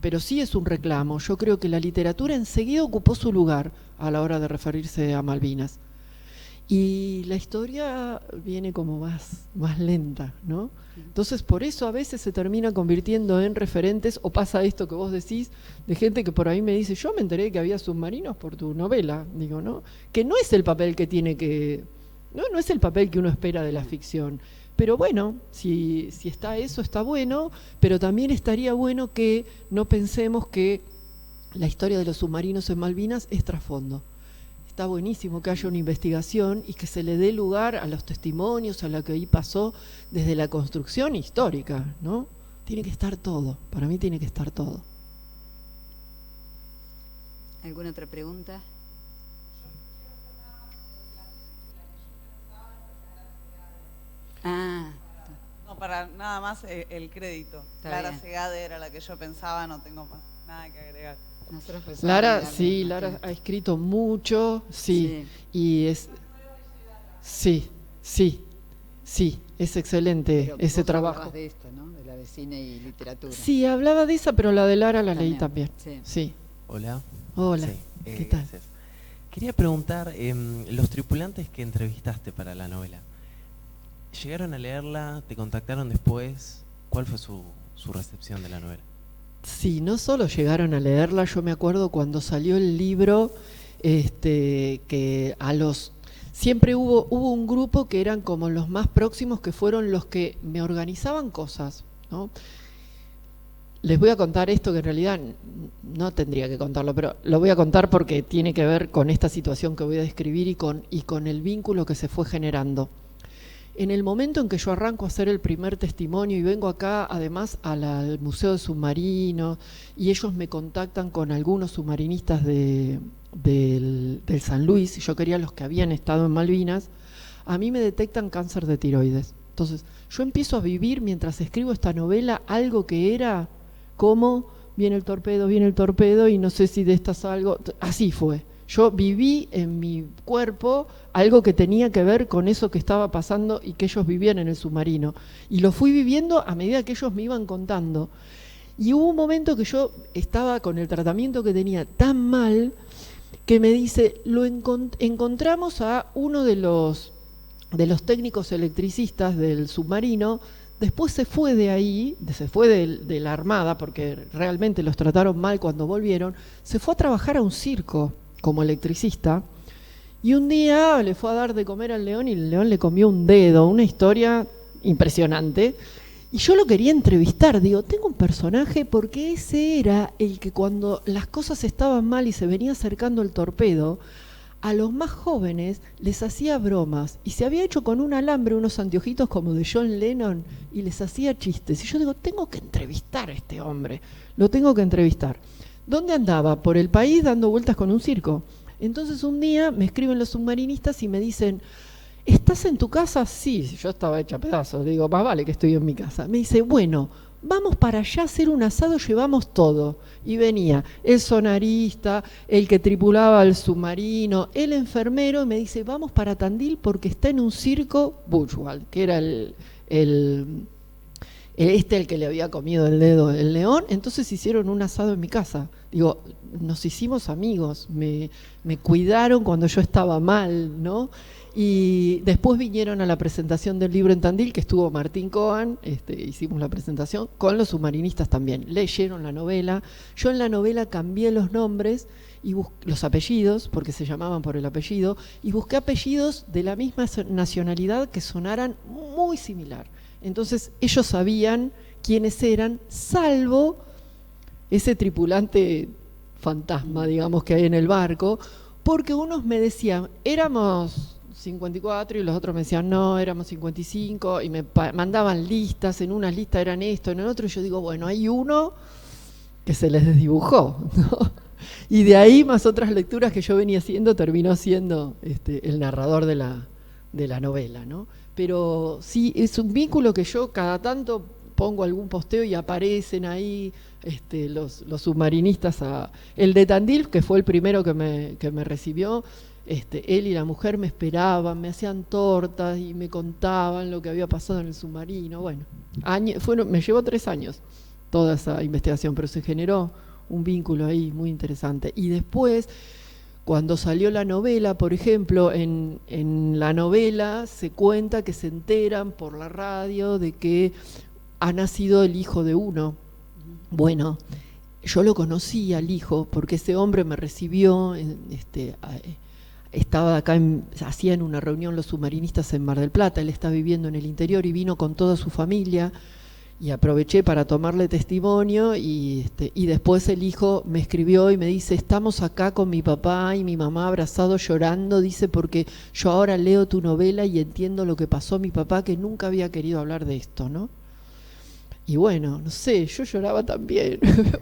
pero sí es un reclamo. Yo creo que la literatura enseguida ocupó su lugar a la hora de referirse a Malvinas. Y la historia viene como más lenta, ¿no? Entonces, por eso a veces se termina convirtiendo en referentes, o pasa esto que vos decís, de gente que por ahí me dice, yo me enteré que había submarinos por tu novela, digo, ¿no? Que no es el papel que tiene que... No es el papel que uno espera de la ficción. Pero bueno, si está eso, está bueno, pero también estaría bueno que no pensemos que la historia de los submarinos en Malvinas es trasfondo. está buenísimo que haya una investigación y que se le dé lugar a los testimonios, a lo que ahí pasó desde la construcción histórica, ¿no? Tiene que estar todo, para mí tiene que estar todo. ¿Alguna otra pregunta? Ah, No, para nada más el crédito. Está Lara bien. Segade era la que yo pensaba, no tengo más nada que agregar. nosotros pensamos Lara, en sí, algo, Lara ¿no? ha escrito mucho, sí, y es, sí, es excelente Pero ese vos trabajo. hablabas de esto, ¿no? De la de cine y literatura. Sí, hablaba de esa, pero la de Lara la leí también. Sí. Sí. Hola. Hola. Sí, ¿Qué tal? gracias. Quería preguntar, los tripulantes que entrevistaste para la novela, ¿llegaron a leerla? ¿Te contactaron después? ¿Cuál fue su recepción de la novela? Sí, no solo llegaron a leerla, yo me acuerdo cuando salió el libro, que siempre hubo un grupo que eran como los más próximos, que fueron los que me organizaban cosas, ¿no? Les voy a contar esto que en realidad no tendría que contarlo, pero lo voy a contar porque tiene que ver con esta situación que voy a describir y con el vínculo que se fue generando. En el momento en que yo arranco a hacer el primer testimonio y vengo acá además al Museo de Submarinos y ellos me contactan con algunos submarinistas del San Luis, y yo quería los que habían estado en Malvinas, a mí me detectan cáncer de tiroides. Entonces yo empiezo a vivir mientras escribo esta novela algo que era como viene el torpedo y no sé si de esta salgo, así fue. Yo viví en mi cuerpo algo que tenía que ver con eso que estaba pasando y que ellos vivían en el submarino. Y lo fui viviendo a medida que ellos me iban contando. Y hubo un momento que yo estaba con el tratamiento que tenía tan mal que me dice, encontramos a uno de los técnicos electricistas del submarino. Después se fue de ahí, se fue de la Armada, porque realmente los trataron mal cuando volvieron, se fue a trabajar a un circo como electricista, y un día le fue a dar de comer al león y el león le comió un dedo, una historia impresionante, y yo lo quería entrevistar, digo, tengo un personaje porque ese era el que cuando las cosas estaban mal y se venía acercando el torpedo, a los más jóvenes les hacía bromas y se había hecho con un alambre unos anteojitos como de John Lennon y les hacía chistes. Y yo digo, tengo que entrevistar a este hombre, lo tengo que entrevistar. ¿Dónde andaba? Por el país dando vueltas con un circo. Entonces un día me escriben los submarinistas y me dicen, ¿estás en tu casa? Sí, yo estaba hecha pedazos, digo, más vale que estoy en mi casa. Me dice, bueno, vamos para allá a hacer un asado, llevamos todo. Y venía el sonarista, el que tripulaba el submarino, el enfermero, y me dice, vamos para Tandil porque está en un circo Buchwald, que era el que le había comido el dedo el león. Entonces hicieron un asado en mi casa. Digo, nos hicimos amigos, me cuidaron cuando yo estaba mal, ¿no? Y después vinieron a la presentación del libro en Tandil, que estuvo Martín Cohen, hicimos la presentación, con los submarinistas también. Leyeron la novela. Yo en la novela cambié los nombres y los apellidos, porque se llamaban por el apellido, y busqué apellidos de la misma nacionalidad que sonaran muy similar. Entonces ellos sabían quiénes eran, salvo ese tripulante fantasma, digamos, que hay en el barco, porque unos me decían, éramos 54 y los otros me decían, no, éramos 55, y me mandaban listas, en unas listas eran esto, en el otro, y yo digo, bueno, hay uno que se les desdibujó, ¿no? Y de ahí más otras lecturas que yo venía haciendo, terminó siendo el narrador de la novela, ¿no? Pero sí, es un vínculo que yo cada tanto pongo algún posteo y aparecen ahí los submarinistas. El de Tandil, que fue el primero que me recibió, él y la mujer me esperaban, me hacían tortas y me contaban lo que había pasado en el submarino. Bueno, me llevó 3 años toda esa investigación, pero se generó un vínculo ahí muy interesante. Y después, cuando salió la novela, por ejemplo, en la novela se cuenta que se enteran por la radio de que ha nacido el hijo de uno. Bueno, yo lo conocí al hijo porque ese hombre me recibió, estaba acá, hacían una reunión los submarinistas en Mar del Plata, él está viviendo en el interior y vino con toda su familia. y aproveché para tomarle testimonio y después el hijo me escribió y me dice, estamos acá con mi papá y mi mamá abrazados llorando, dice, porque yo ahora leo tu novela y entiendo lo que pasó a mi papá, que nunca había querido hablar de esto, ¿no? Y bueno, no sé, yo lloraba también,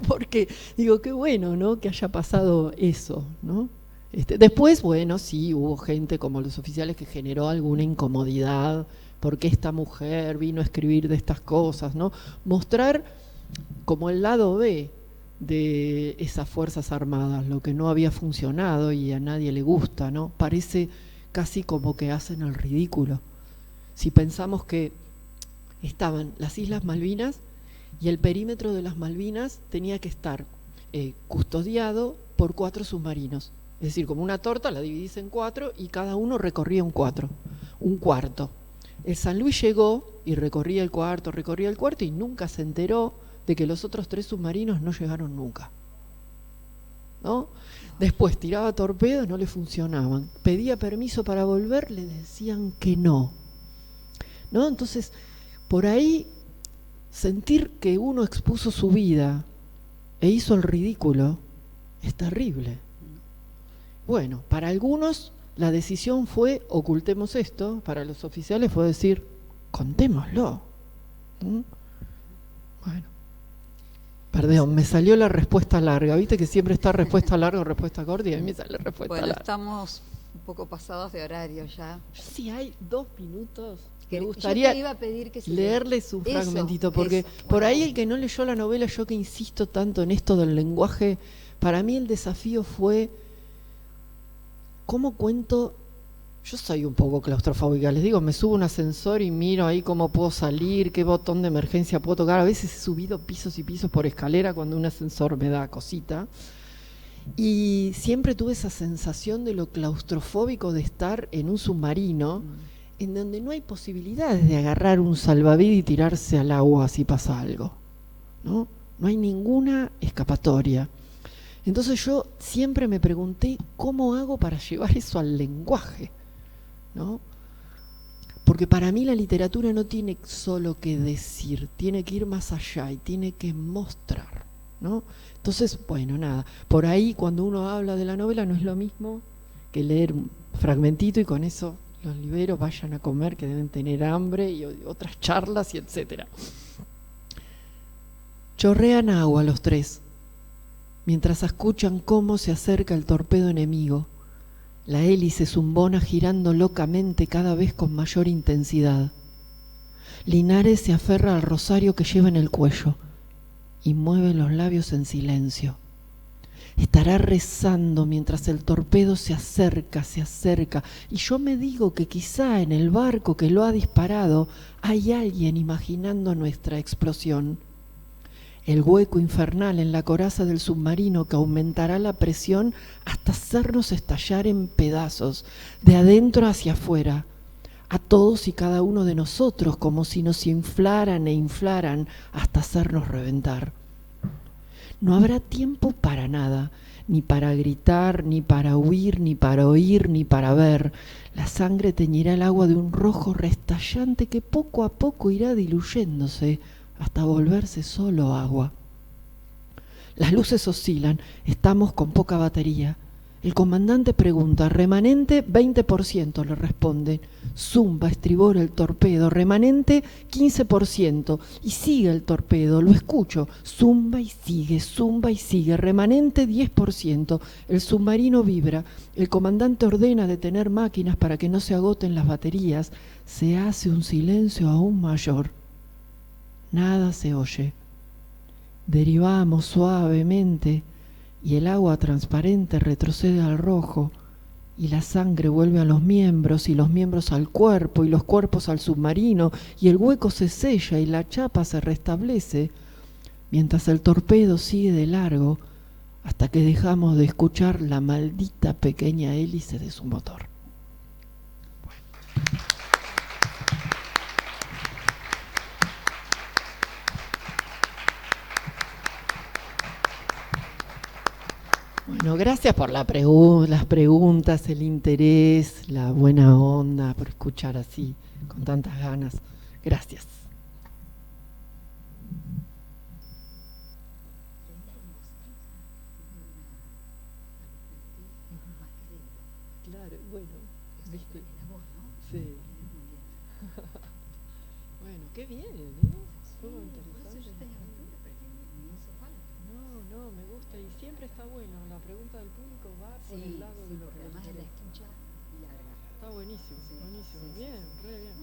porque digo, qué bueno, ¿no?, que haya pasado eso, ¿no? Después, bueno, sí, hubo gente como los oficiales que generó alguna incomodidad, porque esta mujer vino a escribir de estas cosas, ¿no? Mostrar como el lado B de esas Fuerzas Armadas, lo que no había funcionado y a nadie le gusta, ¿no? Parece casi como que hacen el ridículo. Si pensamos que estaban las Islas Malvinas y el perímetro de las Malvinas tenía que estar custodiado por 4 submarinos. Es decir, como una torta la dividís en 4 y cada uno recorría un cuarto. El San Luis llegó y recorría el cuarto y nunca se enteró de que los otros 3 submarinos no llegaron nunca, ¿no? Después tiraba torpedos, no le funcionaban. Pedía permiso para volver, le decían que no, ¿no? Entonces, por ahí, sentir que uno expuso su vida e hizo el ridículo es terrible. Bueno, para algunos la decisión fue ocultemos esto, para los oficiales fue decir contémoslo. Bueno, perdón, me salió la respuesta larga, viste que siempre está respuesta larga o respuesta corta y a mí me sale respuesta larga. Estamos un poco pasados de horario ya. Si hay 2 minutos, me Yo gustaría te iba a pedir que leerles un fragmentito, porque por ahí el que no leyó la novela, yo que insisto tanto en esto del lenguaje, para mí el desafío fue cómo cuento. Yo soy un poco claustrofóbica, les digo, me subo a un ascensor y miro ahí cómo puedo salir, qué botón de emergencia puedo tocar. A veces he subido pisos y pisos por escalera cuando un ascensor me da cosita. Y siempre tuve esa sensación de lo claustrofóbico de estar en un submarino, en donde no hay posibilidades de agarrar un salvavidas y tirarse al agua si pasa algo, ¿no? No hay ninguna escapatoria. Entonces yo siempre me pregunté cómo hago para llevar eso al lenguaje, ¿no? Porque para mí la literatura no tiene solo que decir, tiene que ir más allá y tiene que mostrar, ¿no? Entonces, bueno, nada, por ahí cuando uno habla de la novela no es lo mismo que leer un fragmentito y con eso los libero, vayan a comer que deben tener hambre y otras charlas y etcétera. Chorrean agua los 3, mientras escuchan cómo se acerca el torpedo enemigo, la hélice zumbona girando locamente cada vez con mayor intensidad. Linares se aferra al rosario que lleva en el cuello y mueve los labios en silencio. Estará rezando mientras el torpedo se acerca, y yo me digo que quizá en el barco que lo ha disparado hay alguien imaginando nuestra explosión. El hueco infernal en la coraza del submarino que aumentará la presión hasta hacernos estallar en pedazos, de adentro hacia afuera, a todos y cada uno de nosotros, como si nos inflaran e inflaran hasta hacernos reventar. No habrá tiempo para nada, ni para gritar, ni para huir, ni para oír, ni para ver. La sangre teñirá el agua de un rojo restallante que poco a poco irá diluyéndose hasta volverse solo agua. Las luces oscilan, estamos con poca batería. El comandante pregunta, remanente 20%, le responden. Zumba, estribor el torpedo, remanente 15%. Y sigue el torpedo, lo escucho. Zumba y sigue, remanente 10%. El submarino vibra, el comandante ordena detener máquinas para que no se agoten las baterías. Se hace un silencio aún mayor. Nada se oye. Derivamos suavemente y el agua transparente retrocede al rojo y la sangre vuelve a los miembros y los miembros al cuerpo y los cuerpos al submarino y el hueco se sella y la chapa se restablece mientras el torpedo sigue de largo hasta que dejamos de escuchar la maldita pequeña hélice de su motor. Bueno, gracias por las preguntas, el interés, la buena onda, por escuchar así, con tantas ganas. Gracias. Claro, bueno, ¿viste? La voz, ¿no? Sí. Muy bien. Bueno, qué bien, ¿eh? Estuvo Por eso yo interesante. tenía aventura, pero me hizo falta. No, me gusta y siempre está bueno. La pregunta del público va por el lado de lo porque que además les de la gusta. escucha larga. Está buenísimo, Sí, buenísimo. sí, sí, Bien, sí. re bien.